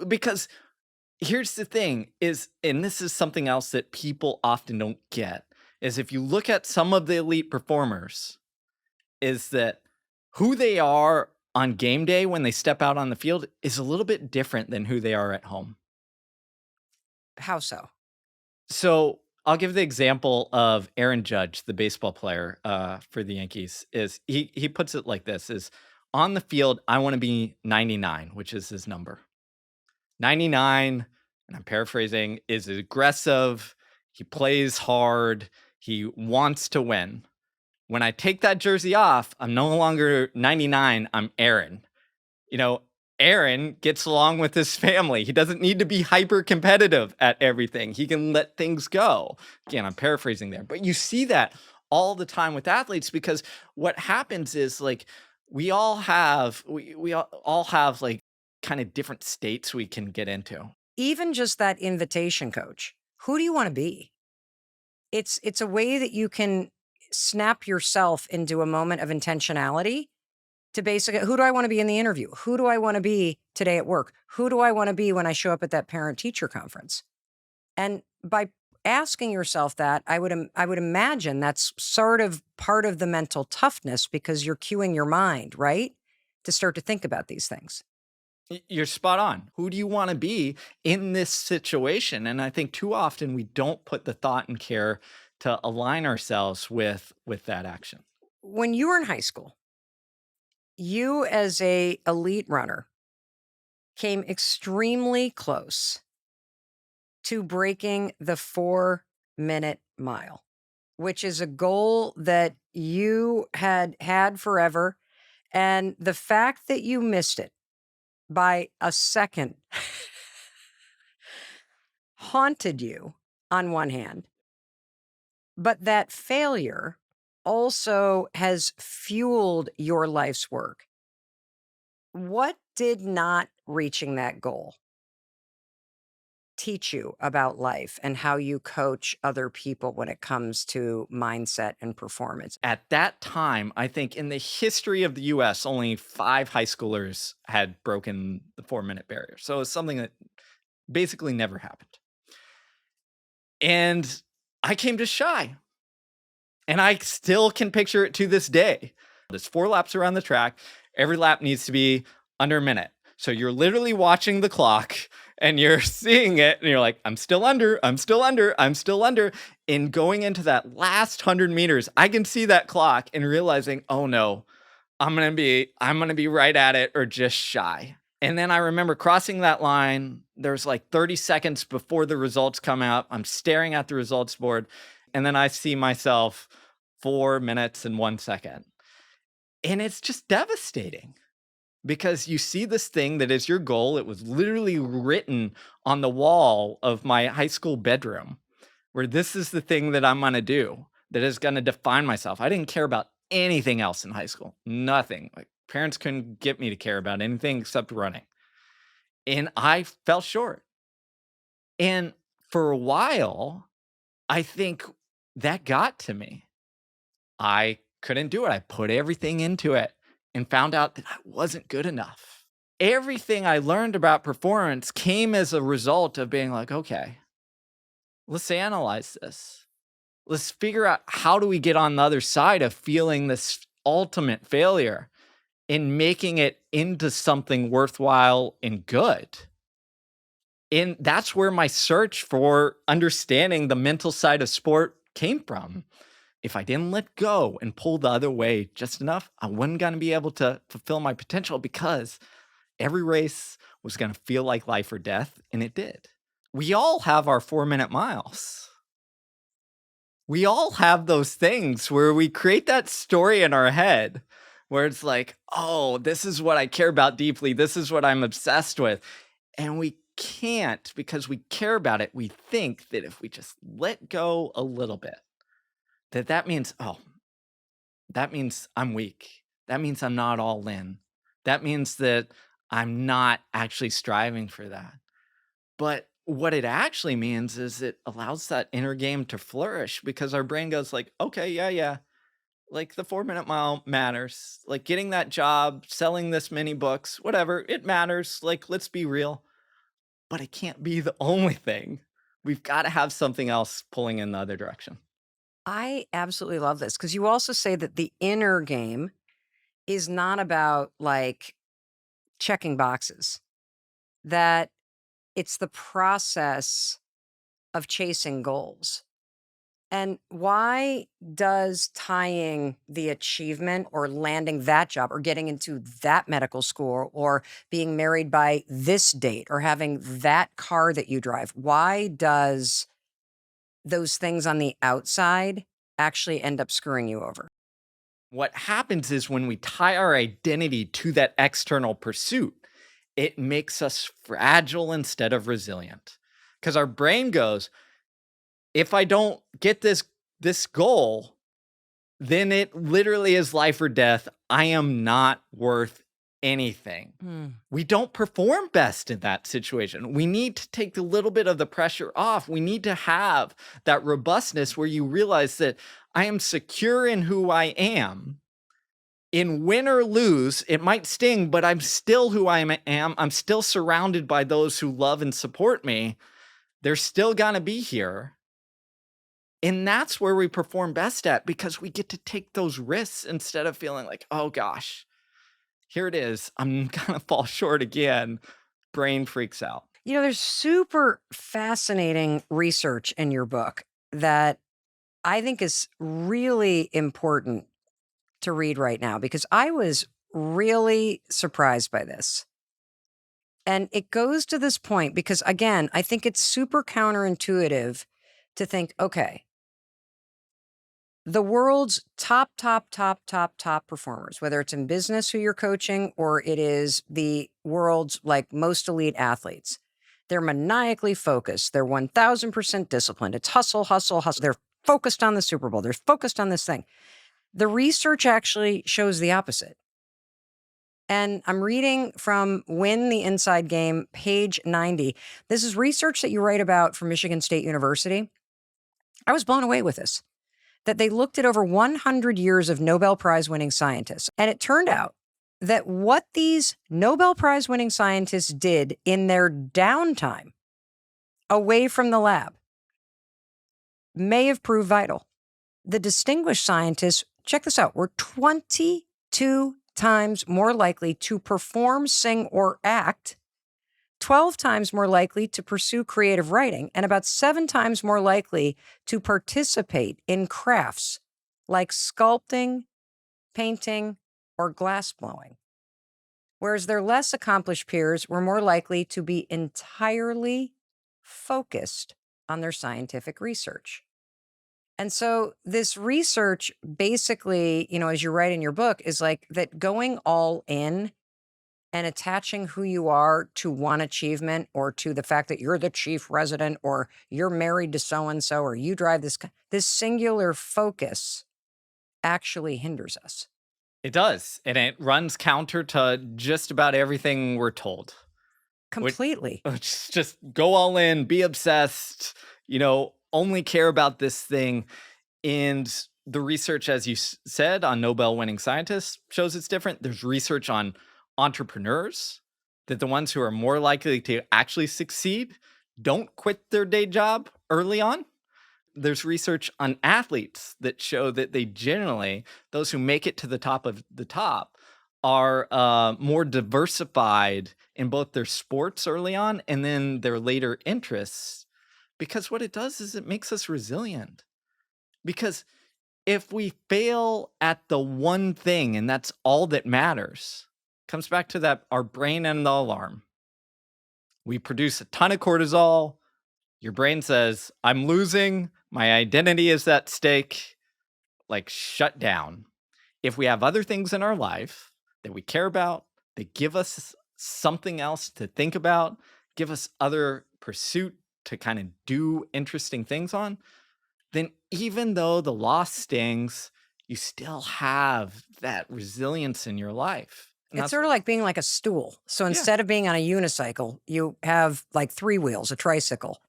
Because here's the thing is, and this is something else that people often don't get, is if you look at some of the elite performers, is that who they are on game day when they step out on the field is a little bit different than who they are at home. How so? So I'll give the example of Aaron Judge, the baseball player for the Yankees. Is he puts it like this: is on the field, I want to be 99, which is his number. 99, and I'm paraphrasing, is aggressive. He plays hard. He wants to win. When I take that jersey off, I'm no longer 99. I'm Aaron. Aaron gets along with his family. He doesn't need to be hyper competitive at everything. He can let things go. Again, I'm paraphrasing there, but you see that all the time with athletes because what happens is like we all have like kind of different states we can get into. Even just that invitation, Coach, who do you want to be? It's a way that you can snap yourself into a moment of intentionality to basically, who do I want to be in the interview? Who do I want to be today at work? Who do I want to be when I show up at that parent-teacher conference? And by asking yourself that, I would imagine that's sort of part of the mental toughness because you're cueing your mind, right? To start to think about these things. You're spot on. Who do you want to be in this situation? And I think too often we don't put the thought and care to align ourselves with that action. When you were in high school, you as a elite runner came extremely close to breaking the 4-minute mile, which is a goal that you had forever. And the fact that you missed it by a second haunted you on one hand, but that failure also has fueled your life's work. What did not reaching that goal teach you about life and how you coach other people when it comes to mindset and performance? At that time, I think in the history of the US, only 5 high schoolers had broken the 4-minute barrier. So it's something that basically never happened. And I came just shy. And I still can picture it to this day. There's 4 laps around the track. Every lap needs to be under a minute. So you're literally watching the clock and you're seeing it and you're like, I'm still under, I'm still under, I'm still under. And going into that last 100 meters, I can see that clock and realizing, oh no, I'm going to be right at it or just shy. And then I remember crossing that line. There's like 30 seconds before the results come out. I'm staring at the results board. And then I see myself 4 minutes and 1 second. And it's just devastating because you see this thing that is your goal. It was literally written on the wall of my high school bedroom where this is the thing that I'm going to do that is going to define myself. I didn't care about anything else in high school. Nothing. Like parents couldn't get me to care about anything except running. And I fell short. And for a while, I think that got to me. I couldn't do it. I put everything into it and found out that I wasn't good enough. everything I learned about performance came as a result of being like, okay, let's analyze this. Let's figure out how do we get on the other side of feeling this ultimate failure and making it into something worthwhile and good. And that's where my search for understanding the mental side of sport came from. If I didn't let go and pull the other way just enough, I wasn't going to be able to fulfill my potential because every race was going to feel like life or death, and it did. We all have our 4-minute miles. We all have those things where we create that story in our head where it's like, oh, this is what I care about deeply. This is what I'm obsessed with. And we can't because we care about it. We think that if we just let go a little bit, that means, oh, that means I'm weak. That means I'm not all in. That means that I'm not actually striving for that. But what it actually means is it allows that inner game to flourish because our brain goes like, okay, yeah. Like the 4-minute mile matters. Like getting that job, selling this many books, whatever, it matters. Like, let's be real. But it can't be the only thing. We've got to have something else pulling in the other direction. I absolutely love this because you also say that the inner game is not about like checking boxes, that it's the process of chasing goals. And why does tying the achievement or landing that job or getting into that medical school or being married by this date or having that car that you drive, why does those things on the outside actually end up screwing you over? What happens is when we tie our identity to that external pursuit, it makes us fragile instead of resilient. Because our brain goes, if I don't get this goal, then it literally is life or death. I am not worth anything. We don't perform best in that situation. We need to take a little bit of the pressure off. We need to have that robustness where you realize that I am secure in who I am. In win or lose, it might sting, but I'm still who I am. I'm still surrounded by those who love and support me. They're still going to be here. And that's where we perform best at because we get to take those risks instead of feeling like, oh gosh, here it is. I'm going to fall short again. Brain freaks out. You know, there's super fascinating research in your book that I think is really important to read right now because I was really surprised by this. And it goes to this point because, again, I think it's super counterintuitive to think, okay, the world's top performers, whether it's in business who you're coaching or it is the world's like most elite athletes, they're maniacally focused. They're 1000% disciplined. It's hustle. They're focused on the Super Bowl. They're focused on this thing. The research actually shows the opposite. And I'm reading from Win the Inside Game, page 90. This is research that you write about from Michigan State University. I was blown away with this, that they looked at over 100 years of Nobel Prize winning scientists. And it turned out that what these Nobel Prize winning scientists did in their downtime away from the lab may have proved vital. The distinguished scientists, check this out, were 22 times more likely to perform, sing, or act, 12 times more likely to pursue creative writing, and about 7 times more likely to participate in crafts like sculpting, painting, or glass blowing. Whereas their less accomplished peers were more likely to be entirely focused on their scientific research. And so this research basically, you know, as you write in your book, is like that going all in and attaching who you are to one achievement or to the fact that you're the chief resident or you're married to so-and-so or you drive this singular focus actually hinders us. It does. And it runs counter to just about everything we're told. Completely. Just go all in, be obsessed, only care about this thing. And the research, as you said, on Nobel winning scientists shows it's different. There's research on entrepreneurs that the ones who are more likely to actually succeed don't quit their day job early on. There's research on athletes that show that they generally, those who make it to the top of the top, are more diversified in both their sports early on and then their later interests. Because what it does is it makes us resilient. Because if we fail at the one thing and that's all that matters, comes back to that our brain and the alarm. We produce a ton of cortisol. Your brain says, I'm losing. My identity is at stake. Like, shut down. If we have other things in our life that we care about, that give us something else to think about, give us other pursuit to kind of do interesting things on, then even though the loss stings, you still have that resilience in your life. And It's sort of like being like a stool. So Yeah. instead of being on a unicycle, you have like 3 wheels, a tricycle,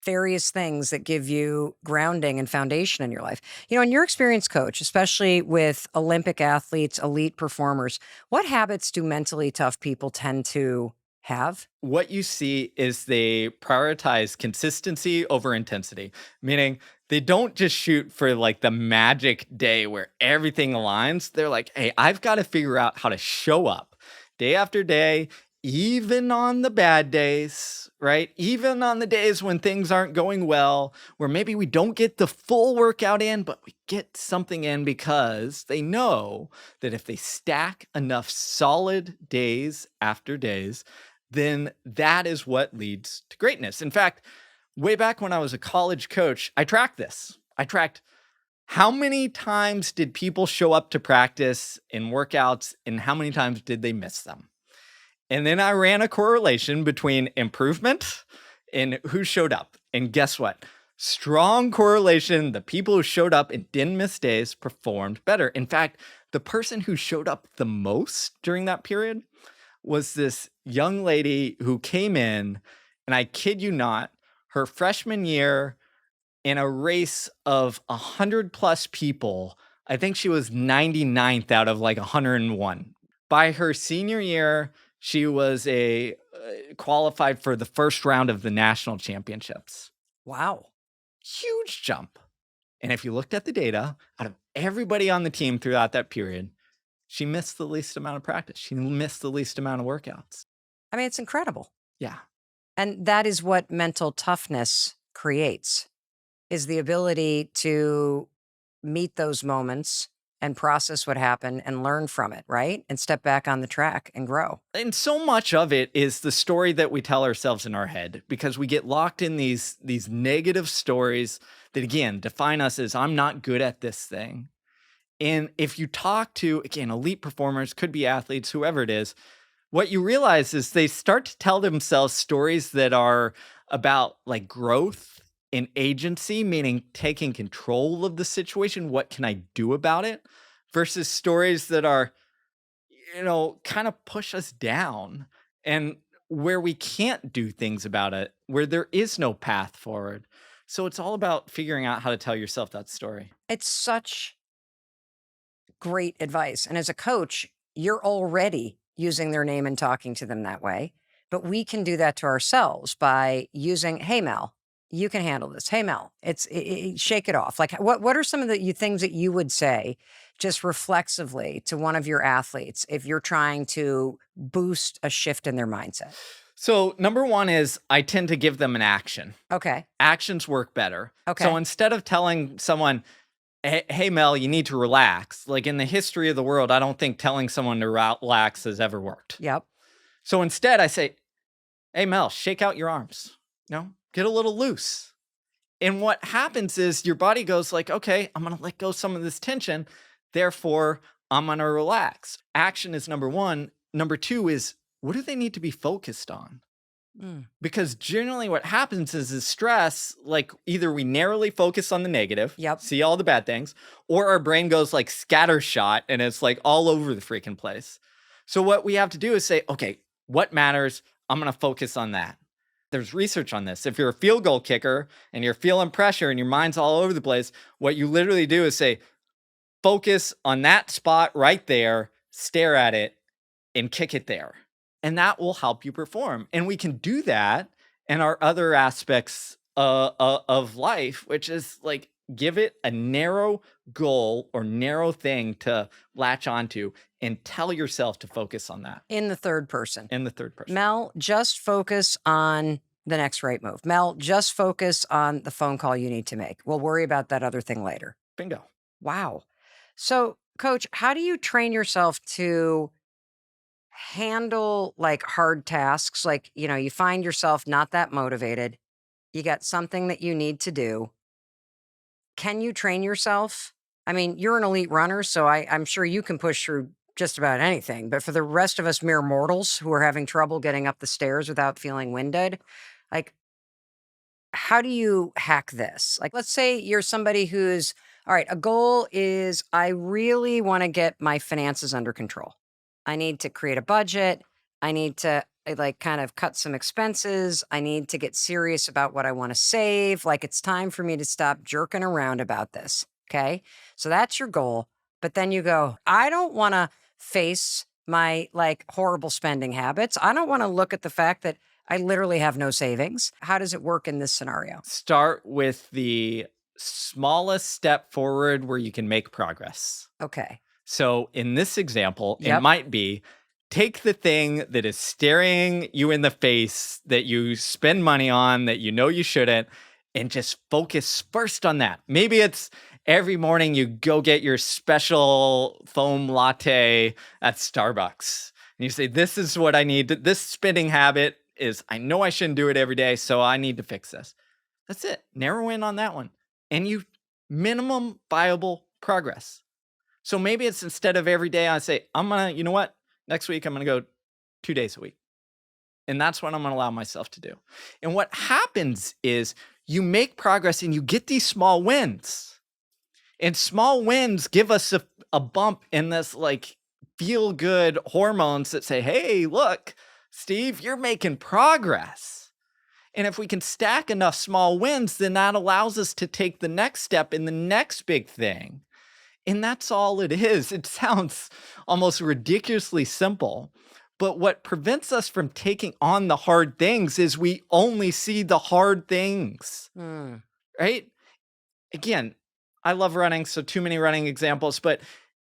various things that give you grounding and foundation in your life. You know, in your experience, coach, especially with Olympic athletes, elite performers, what habits do mentally tough people tend to have? What you see is they prioritize consistency over intensity, meaning they don't just shoot for like the magic day where everything aligns. They're like, hey, I've got to figure out how to show up day after day, even on the bad days, right? Even on the days when things aren't going well, where maybe we don't get the full workout in, but we get something in because they know that if they stack enough solid days after days, then that is what leads to greatness. In fact, way back when I was a college coach, I tracked this. I tracked how many times did people show up to practice in workouts and how many times did they miss them? And then I ran a correlation between improvement and who showed up. And guess what? Strong correlation. The people who showed up and didn't miss days performed better. In fact, the person who showed up the most during that period was this young lady who came in, and I kid you not, her freshman year in a race of 100 plus people, I think she was 99th out of like 101. By her senior year, she was qualified for the first round of the national championships. Wow. Huge jump. And if you looked at the data, out of everybody on the team throughout that period, she missed the least amount of practice. She missed the least amount of workouts. I mean, it's incredible. Yeah. And that is what mental toughness creates, is the ability to meet those moments and process what happened and learn from it, right? And step back on the track and grow. And so much of it is the story that we tell ourselves in our head because we get locked in these negative stories that, again, define us as I'm not good at this thing. And if you talk to, again, elite performers, could be athletes, whoever it is, what you realize is they start to tell themselves stories that are about like growth and agency, meaning taking control of the situation. What can I do about it? Versus stories that are, kind of push us down and where we can't do things about it, where there is no path forward. So it's all about figuring out how to tell yourself that story. It's such great advice. And as a coach, you're already using their name and talking to them that way. But we can do that to ourselves by using, hey, Mel, you can handle this. Hey, Mel, shake it off. Like, what are some of the things that you would say just reflexively to one of your athletes if you're trying to boost a shift in their mindset? So number one is I tend to give them an action. Okay. Actions work better. Okay. So instead of telling someone, hey, Mel, you need to relax. Like in the history of the world, I don't think telling someone to relax has ever worked. Yep. So instead I say, hey, Mel, shake out your arms. Get a little loose. And what happens is your body goes like, okay, I'm going to let go some of this tension. Therefore, I'm going to relax. Action is number one. Number two is, what do they need to be focused on? Because generally what happens is stress, like either we narrowly focus on the negative, Yep. see all the bad things, or our brain goes like scattershot and it's like all over the freaking place. So what we have to do is say, okay, what matters? I'm going to focus on that. There's research on this. If you're a field goal kicker and you're feeling pressure and your mind's all over the place, what you literally do is say, focus on that spot right there, stare at it, and kick it there. and that will help you perform. And we can do that in our other aspects of life, which is like give it a narrow goal or narrow thing to latch onto and tell yourself to focus on that In the third person. in the third person. Mel, just focus on the next right move. Mel, just focus on the phone call you need to make. We'll worry about that other thing later. Bingo. Wow. So, coach, how do you train yourself to handle like hard tasks? Like, you find yourself not that motivated. You got something that you need to do. Can you train yourself? I mean, you're an elite runner, so I'm sure you can push through just about anything. But for the rest of us mere mortals who are having trouble getting up the stairs without feeling winded, like, how do you hack this? Like, let's say you're somebody who's, all right, a goal is I really want to get my finances under control. I need to create a budget. I need to like kind of cut some expenses. I need to get serious about what I want to save. Like, it's time for me to stop jerking around about this. Okay. So that's your goal. But then you go, I don't want to face my like horrible spending habits. I don't want to look at the fact that I literally have no savings. How does it work in this scenario? Start with the smallest step forward where you can make progress. Okay. So in this example, it Yep. might be take the thing that is staring you in the face that you spend money on that you know you shouldn't, and just focus first on that. Maybe it's every morning you go get your special foam latte at Starbucks. And you say, this is what I need. This spending habit is, I know I shouldn't do it every day, so I need to fix this. That's it. Narrow in on that one. And you minimum viable progress. So maybe it's instead of every day, I say, you know what? Next week, I'm going to go 2 days a week. And that's what I'm going to allow myself to do. And what happens is you make progress and you get these small wins. And small wins give us a bump in this like feel good hormones that say, hey, look, Steve, you're making progress. And if we can stack enough small wins, then that allows us to take the next step in the next big thing. And that's all it is. It sounds almost ridiculously simple. But what prevents us from taking on the hard things is we only see the hard things, right? Again, I love running, so too many running examples. But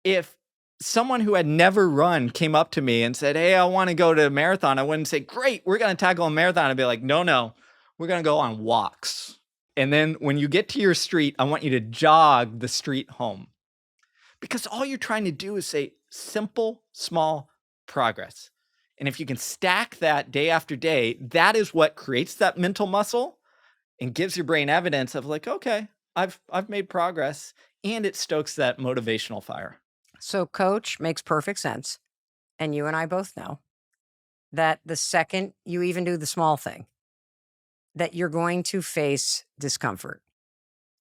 if someone who had never run came up to me and said, hey, I want to go to a marathon, I wouldn't say, great, we're going to tackle a marathon. I'd be like, no, we're going to go on walks. And then when you get to your street, I want you to jog the street home. Because all you're trying to do is say simple, small progress. And if you can stack that day after day, that is what creates that mental muscle and gives your brain evidence of like, okay, I've made progress, and it stokes that motivational fire. So, coach, makes perfect sense. And you and I both know that the second you even do the small thing, that you're going to face discomfort.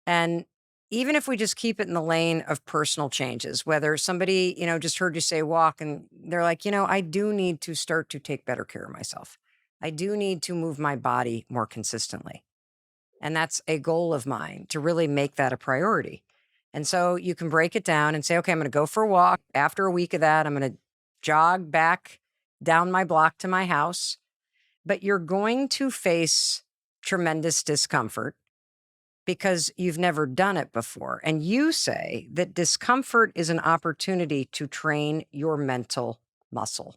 And even if we just keep it in the lane of personal changes, whether somebody, just heard you say walk and they're like, I do need to start to take better care of myself. I do need to move my body more consistently. And that's a goal of mine to really make that a priority. And so you can break it down and say, okay, I'm going to go for a walk. After a week of that, I'm going to jog back down my block to my house. But you're going to face tremendous discomfort because you've never done it before. And you say that discomfort is an opportunity to train your mental muscle.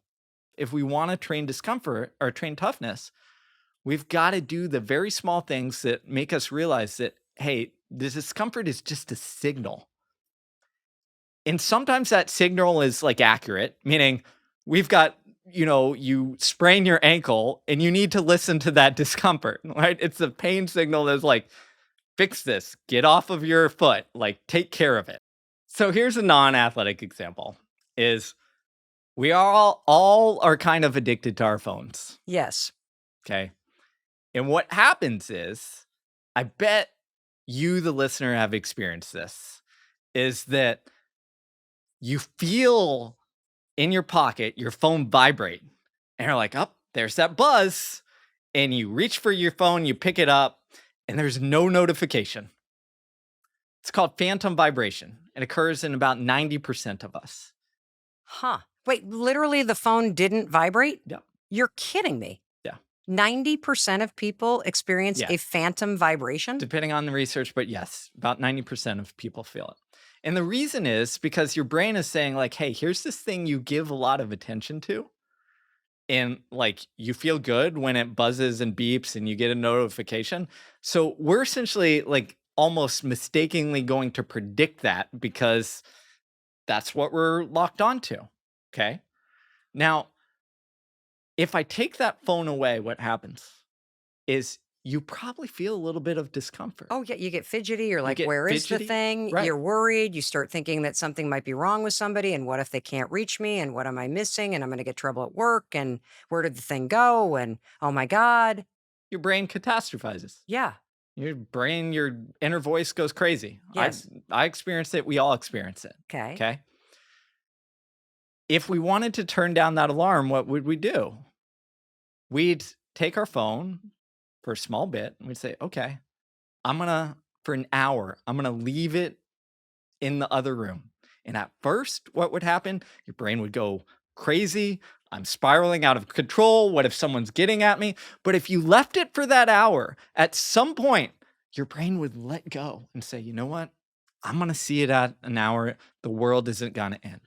If we want to train discomfort or train toughness, we've got to do the very small things that make us realize that, hey, the discomfort is just a signal. And sometimes that signal is like accurate, meaning we've got, you sprain your ankle and you need to listen to that discomfort, right? It's a pain signal that's like, fix this, get off of your foot, like take care of it. So here's a non-athletic example is we all are kind of addicted to our phones. Yes. Okay. And what happens is, I bet you, the listener, have experienced this, is that you feel in your pocket, your phone vibrate, and you're like, oh, there's that buzz. And you reach for your phone, you pick it up, and there's no notification. It's called phantom vibration. It occurs in about 90% of us. Huh. Wait, literally the phone didn't vibrate? Yep. You're kidding me. Yeah. 90% of people experience a Yes. phantom vibration? Depending on the research, but yes, about 90% of people feel it. And the reason is because your brain is saying, like, hey, here's this thing you give a lot of attention to. And like you feel good when it buzzes and beeps and you get a notification. So we're essentially like almost mistakenly going to predict that because that's what we're locked onto. Okay. Now, if I take that phone away, what happens is you probably feel a little bit of discomfort. Oh, yeah, you get fidgety. You're You like, get where is the fidgety. thing? Right. You're worried. You start thinking that something might be wrong with somebody. And what if they can't reach me? And what am I missing? And I'm going to get trouble at work. And where did the thing go? And oh my God. Your brain catastrophizes. Yeah. Your brain, your inner voice goes crazy. Yes. I experienced it. We all experience it. Okay. Okay. If we wanted to turn down that alarm, what would we do? We'd take our phone for a small bit and we'd say, okay, for an hour, I'm going to leave it in the other room. And at first, what would happen? Your brain would go crazy. I'm spiraling out of control. What if someone's getting at me? But if you left it for that hour, at some point, your brain would let go and say, you know what? I'm going to see it at an hour. The world isn't going to end.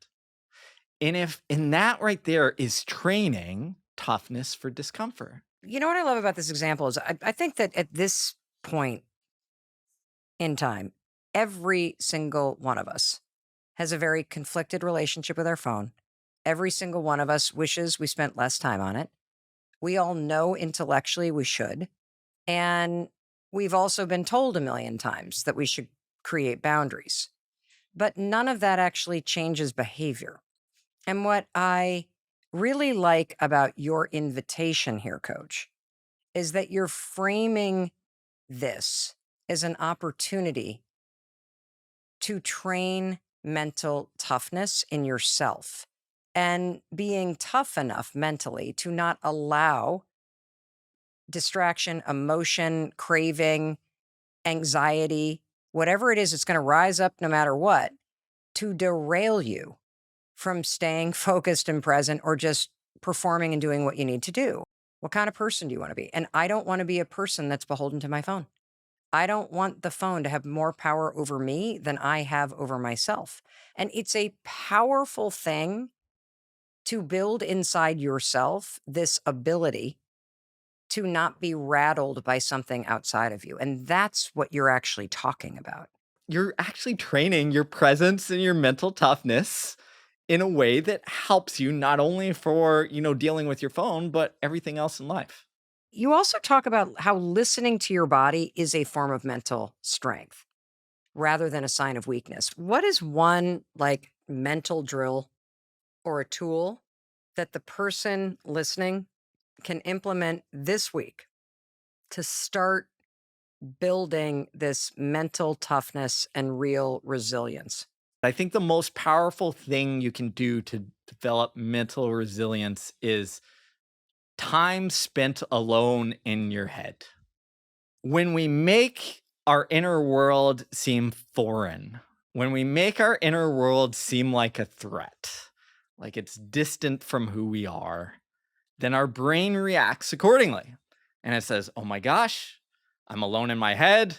And that right there is training toughness for discomfort. You know what I love about this example is I think that at this point in time, every single one of us has a very conflicted relationship with our phone. Every single one of us wishes we spent less time on it. We all know intellectually we should. And we've also been told a million times that we should create boundaries. But none of that actually changes behavior. And what I really like about your invitation here, Coach, is that you're framing this as an opportunity to train mental toughness in yourself and being tough enough mentally to not allow distraction, emotion, craving, anxiety, whatever it is, it's going to rise up no matter what, to derail you from staying focused and present or just performing and doing what you need to do. What kind of person do you want to be? And I don't want to be a person that's beholden to my phone. I don't want the phone to have more power over me than I have over myself. And it's a powerful thing to build inside yourself this ability to not be rattled by something outside of you. And that's what you're actually talking about. You're actually training your presence and your mental toughness in a way that helps you not only for, dealing with your phone, but everything else in life. You also talk about how listening to your body is a form of mental strength rather than a sign of weakness. What is one like mental drill or a tool that the person listening can implement this week to start building this mental toughness and real resilience? I think the most powerful thing you can do to develop mental resilience is time spent alone in your head. When we make our inner world seem foreign, when we make our inner world seem like a threat, like it's distant from who we are, then our brain reacts accordingly. And it says, oh my gosh, I'm alone in my head.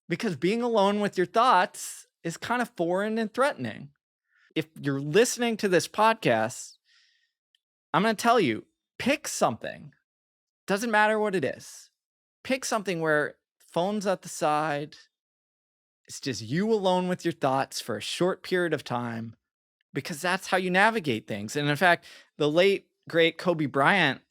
Because being alone with your thoughts is kind of foreign and threatening. If you're listening to this podcast, I'm going to tell you, pick something. Doesn't matter what it is. Pick something where phone's at the side. It's just you alone with your thoughts for a short period of time, because that's how you navigate things. And in fact, the late, great Kobe Bryant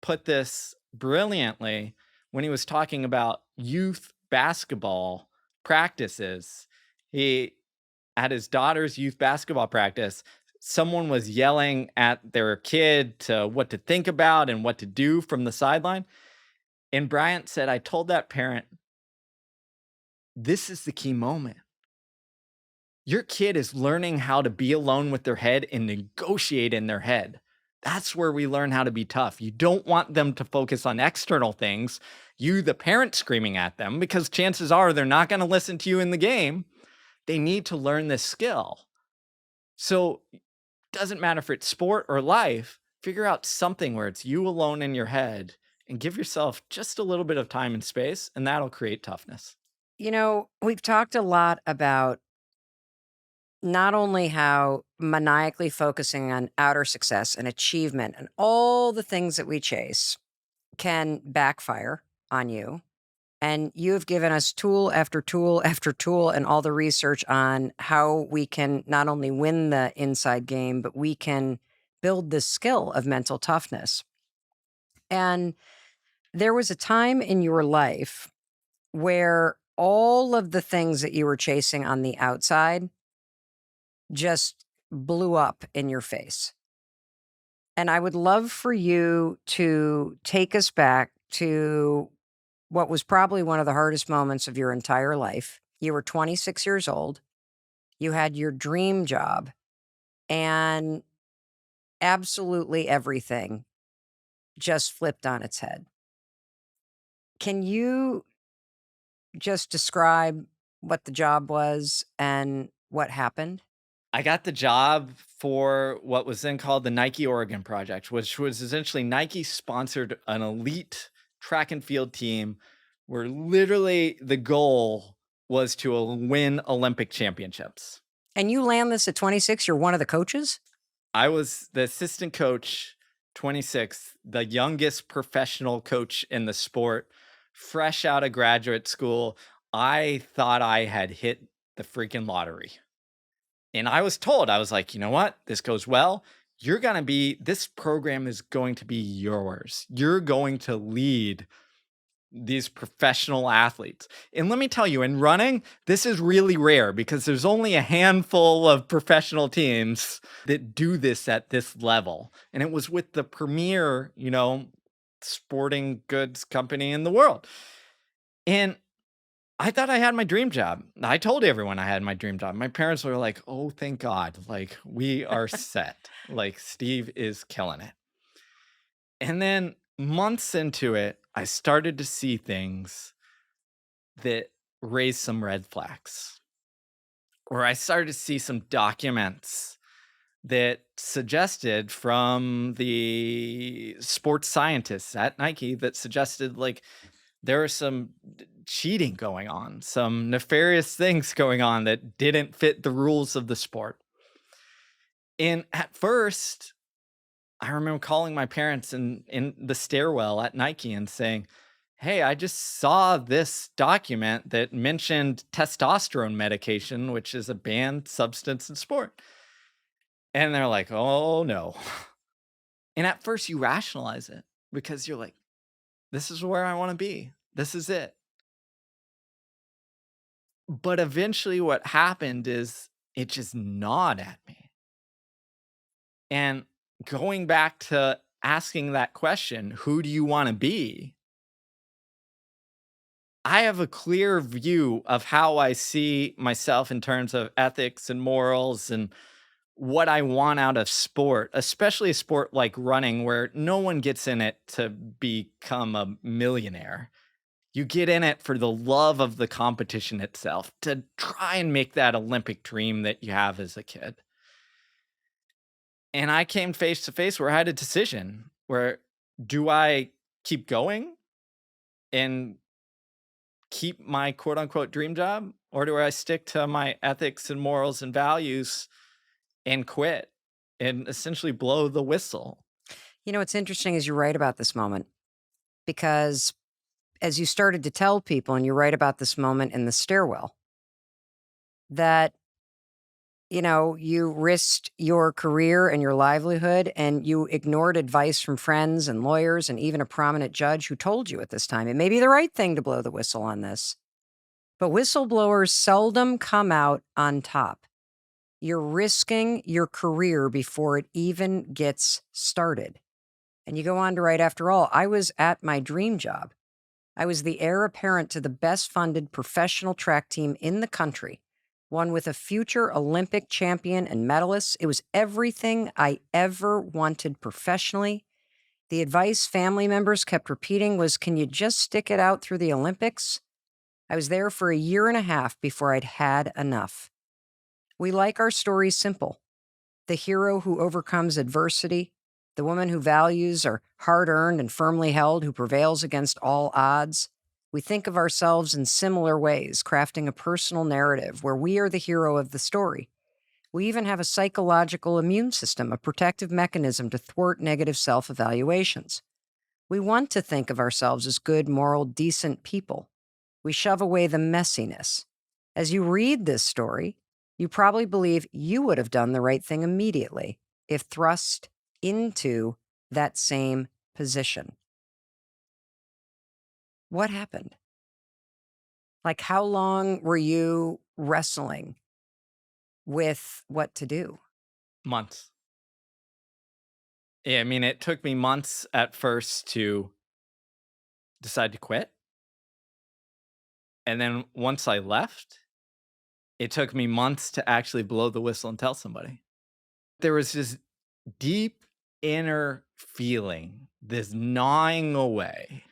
put this brilliantly when he was talking about youth basketball practices. He, at his daughter's youth basketball practice, someone was yelling at their kid to what to think about and what to do from the sideline. And Bryant said, I told that parent, this is the key moment. Your kid is learning how to be alone with their head and negotiate in their head. That's where we learn how to be tough. You don't want them to focus on external things. You, the parent, screaming at them, because chances are they're not going to listen to you in the game. They need to learn this skill. So it doesn't matter if it's sport or life. Figure out something where it's you alone in your head and give yourself just a little bit of time and space, and that'll create toughness. We've talked a lot about not only how maniacally focusing on outer success and achievement and all the things that we chase can backfire on you. And you have given us tool after tool after tool and all the research on how we can not only win the inside game, but we can build the skill of mental toughness. And there was a time in your life where all of the things that you were chasing on the outside just blew up in your face. And I would love for you to take us back to what was probably one of the hardest moments of your entire life. You were 26 years old, you had your dream job, and absolutely everything just flipped on its head. Can you just describe what the job was and what happened? I got the job for what was then called the Nike Oregon Project, which was essentially Nike sponsored an elite track and field team where literally the goal was to win Olympic championships. And you land this at 26, you're one of the coaches? I was the assistant coach, 26, the youngest professional coach in the sport, fresh out of graduate school. I thought I had hit the freaking lottery. And I was told, I was like, you know what? This goes well. This program is going to be yours. You're going to lead these professional athletes. And let me tell you, in running, this is really rare because there's only a handful of professional teams that do this at this level. And it was with the premier, sporting goods company in the world. And I thought I had my dream job. I told everyone I had my dream job. My parents were like, "Oh, thank God. Like, we are set. Like, Steve is killing it." And then months into it, I started to see things that raised some red flags. Or I started to see some documents that suggested from the sports scientists at Nike that suggested like there was some cheating going on, some nefarious things going on that didn't fit the rules of the sport. And at first, I remember calling my parents in the stairwell at Nike and saying, "Hey, I just saw this document that mentioned testosterone medication, which is a banned substance in sport." And they're like, "Oh no." And at first you rationalize it because you're like, this is where I want to be. This is it. But eventually what happened is it just gnawed at me. And going back to asking that question, who do you want to be? I have a clear view of how I see myself in terms of ethics and morals and what I want out of sport, especially a sport like running where no one gets in it to become a millionaire. You get in it for the love of the competition itself, to try and make that Olympic dream that you have as a kid. And I came face to face where I had a decision where do I keep going and keep my quote unquote dream job, or do I stick to my ethics and morals and values and quit and essentially blow the whistle? What's interesting is you're right about this moment because as you started to tell people, and you're right about this moment in the stairwell, that you risked your career and your livelihood and you ignored advice from friends and lawyers and even a prominent judge who told you at this time it may be the right thing to blow the whistle on this. But whistleblowers seldom come out on top. You're risking your career before it even gets started. And you go on to write, after all, I was at my dream job. I was the heir apparent to the best funded professional track team in the country, one with a future Olympic champion and medalist. It was everything I ever wanted professionally. The advice family members kept repeating was, can you just stick it out through the Olympics? I was there for a year and a half before I'd had enough. We like our stories simple. The hero who overcomes adversity, the woman who values are hard earned and firmly held, who prevails against all odds. We think of ourselves in similar ways, crafting a personal narrative where we are the hero of the story. We even have a psychological immune system, a protective mechanism to thwart negative self evaluations. We want to think of ourselves as good, moral, decent people. We shove away the messiness. As you read this story, you probably believe you would have done the right thing immediately if thrust into that same position. What happened? Like, how long were you wrestling with what to do? Months. Yeah, I mean, it took me months at first to decide to quit. And then once I left, it took me months to actually blow the whistle and tell somebody. There was this deep inner feeling, this gnawing away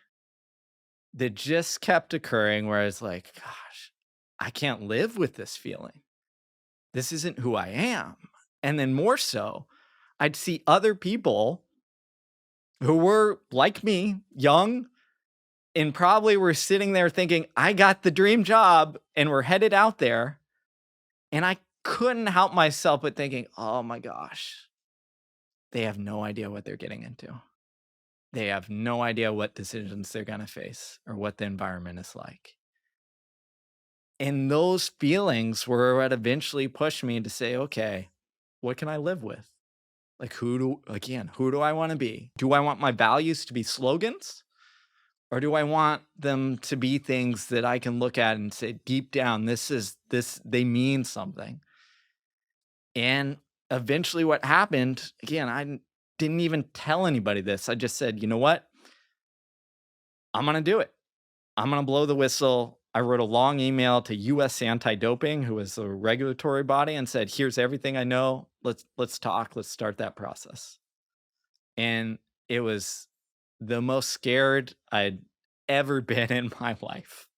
that just kept occurring where I was like, gosh, I can't live with this feeling. This isn't who I am. And then more so, I'd see other people who were like me, young, and probably were sitting there thinking, I got the dream job and we're headed out there. And I couldn't help myself but thinking, oh my gosh, they have no idea what they're getting into. They have no idea what decisions they're going to face or what the environment is like. And those feelings were what eventually pushed me to say, okay, what can I live with? Like, who do I want to be? Do I want my values to be slogans? Or do I want them to be things that I can look at and say, deep down, they mean something. And eventually what happened, again, didn't even tell anybody this. I just said, you know what? I'm going to do it. I'm going to blow the whistle. I wrote a long email to US Anti-Doping, who is a regulatory body, and said, here's everything I know. Let's talk. Let's start that process. And it was the most scared I'd ever been in my life.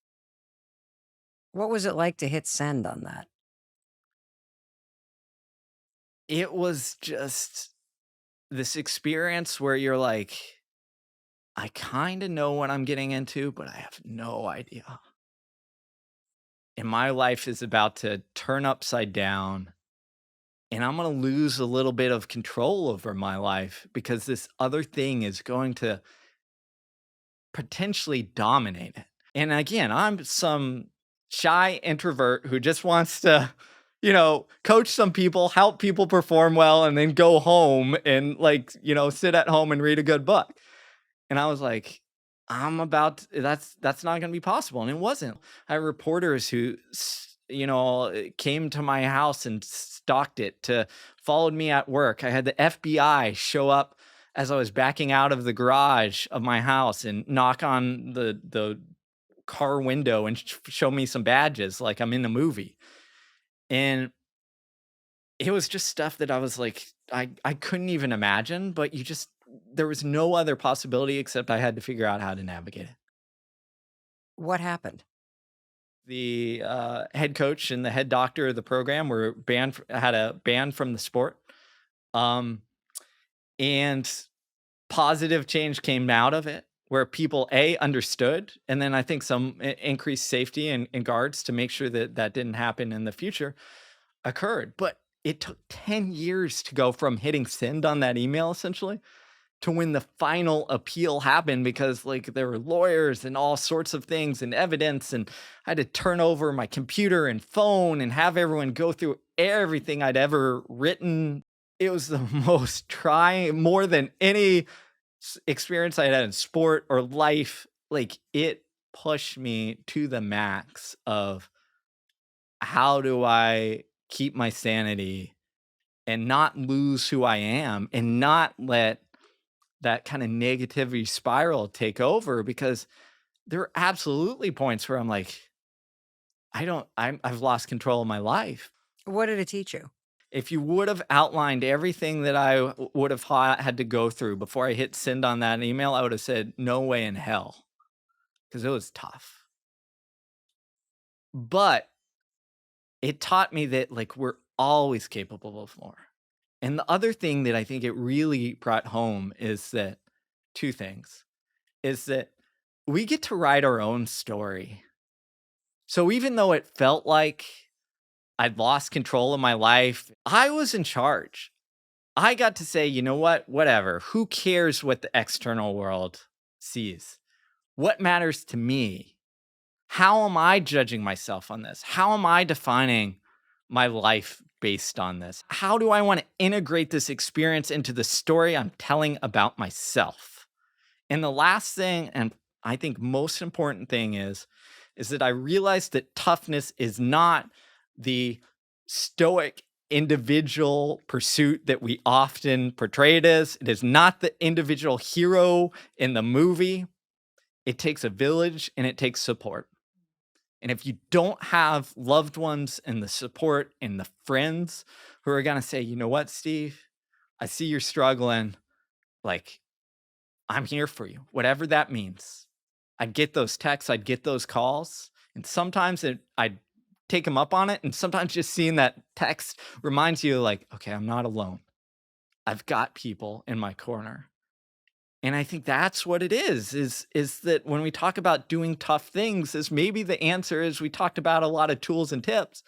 What was it like to hit send on that? It was just this experience where you're like, I kind of know what I'm getting into, but I have no idea. And my life is about to turn upside down, and I'm going to lose a little bit of control over my life because this other thing is going to potentially dominate it. And again, I'm some shy introvert who just wants to, coach some people, help people perform well, and then go home and sit at home and read a good book. And I was like, that's not going to be possible. And it wasn't. I had reporters who, came to my house and stalked it, followed me at work. I had the FBI show up as I was backing out of the garage of my house and knock on the car window and show me some badges like I'm in a movie. And it was just stuff that I was like, I couldn't even imagine, but there was no other possibility except I had to figure out how to navigate it. What happened? The head coach and the head doctor of the program had a ban from the sport. And positive change came out of it where people understood, and then I think some increased safety and guards to make sure that that didn't happen in the future occurred. But it took 10 years to go from hitting send on that email essentially to when the final appeal happened, because there were lawyers and all sorts of things and evidence, and I had to turn over my computer and phone and have everyone go through everything I'd ever written. It was the most trying, more than any experience I had in sport or life. It pushed me to the max of how do I keep my sanity and not lose who I am and not let that kind of negativity spiral take over, because there are absolutely points where I'm like, I've lost control of my life. What did it teach you? If you would have outlined everything that I would have had to go through before I hit send on that email, I would have said, no way in hell, because it was tough. But it taught me that we're always capable of more. And the other thing that I think it really brought home is that two things is that we get to write our own story. So even though it felt like I'd lost control of my life, I was in charge. I got to say, you know what? Whatever. Who cares what the external world sees? What matters to me? How am I judging myself on this? How am I defining my life based on this? How do I want to integrate this experience into the story I'm telling about myself? And the last thing, and I think most important thing is that I realized that toughness is not the stoic individual pursuit that we often portray it as. It is not the individual hero in the movie. It takes a village and it takes support. And if you don't have loved ones and the support and the friends who are going to say, you know what, Steve, I see you're struggling. Like, I'm here for you, whatever that means. I'd get those texts, I'd get those calls. And sometimes I'd take them up on it. And sometimes just seeing that text reminds you, like, okay, I'm not alone. I've got people in my corner. And I think that's what it is that when we talk about doing tough things, is maybe the answer is we talked about a lot of tools and tips,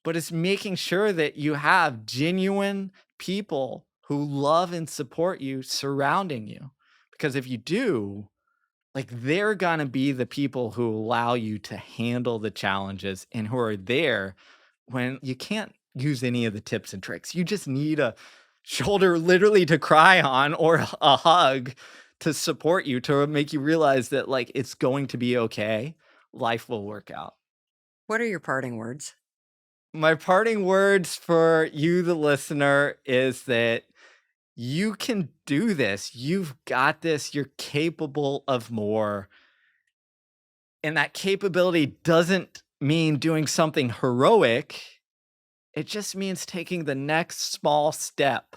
but it's making sure that you have genuine people who love and support you surrounding you. Because if you do, like, they're going to be the people who allow you to handle the challenges and who are there when you can't use any of the tips and tricks. You just need a shoulder literally to cry on or a hug to support you, to make you realize that, like, it's going to be okay. Life will work out. What are your parting words? My parting words for you, the listener, is that you can do this. You've got this. You're capable of more. And that capability doesn't mean doing something heroic. It just means taking the next small step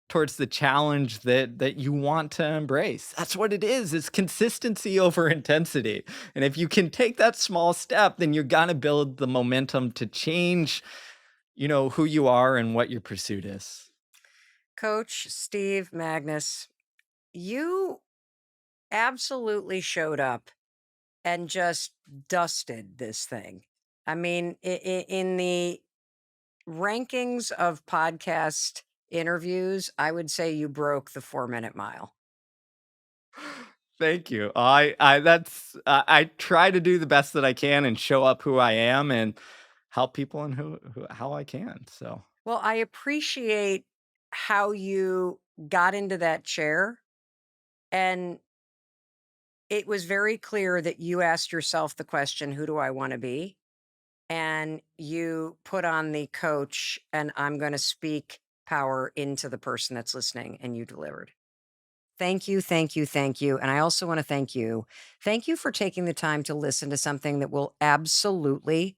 towards the challenge that you want to embrace. That's what it is. It's consistency over intensity. And if you can take that small step, then you're going to build the momentum to change, who you are and what your pursuit is. Coach Steve Magness, you absolutely showed up and just dusted this thing. I mean, in the rankings of podcast interviews, I would say you broke the 4-minute mile. Thank you. I try to do the best that I can and show up who I am and help people and how I can. So, Well, I appreciate how you got into that chair, and it was very clear that you asked yourself the question, who do I want to be? And you put on the coach, and I'm going to speak power into the person that's listening, and you delivered. Thank you, thank you, thank you. And I also want to thank you. Thank you for taking the time to listen to something that will absolutely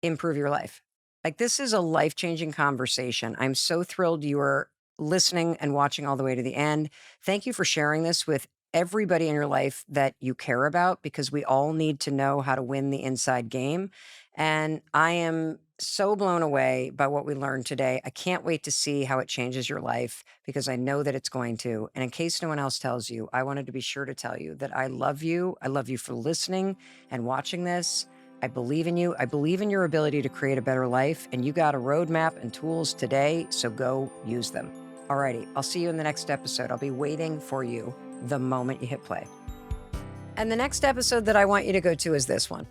improve your life. Like, this is a life-changing conversation. I'm so thrilled you are listening and watching all the way to the end. Thank you for sharing this with everybody in your life that you care about, because we all need to know how to win the inside game. And I am so blown away by what we learned today. I can't wait to see how it changes your life, because I know that it's going to. And in case no one else tells you, I wanted to be sure to tell you that I love you. I love you for listening and watching this. I believe in you. I believe in your ability to create a better life, and you got a roadmap and tools today, so go use them. Alrighty, I'll see you in the next episode. I'll be waiting for you the moment you hit play. And the next episode that I want you to go to is this one.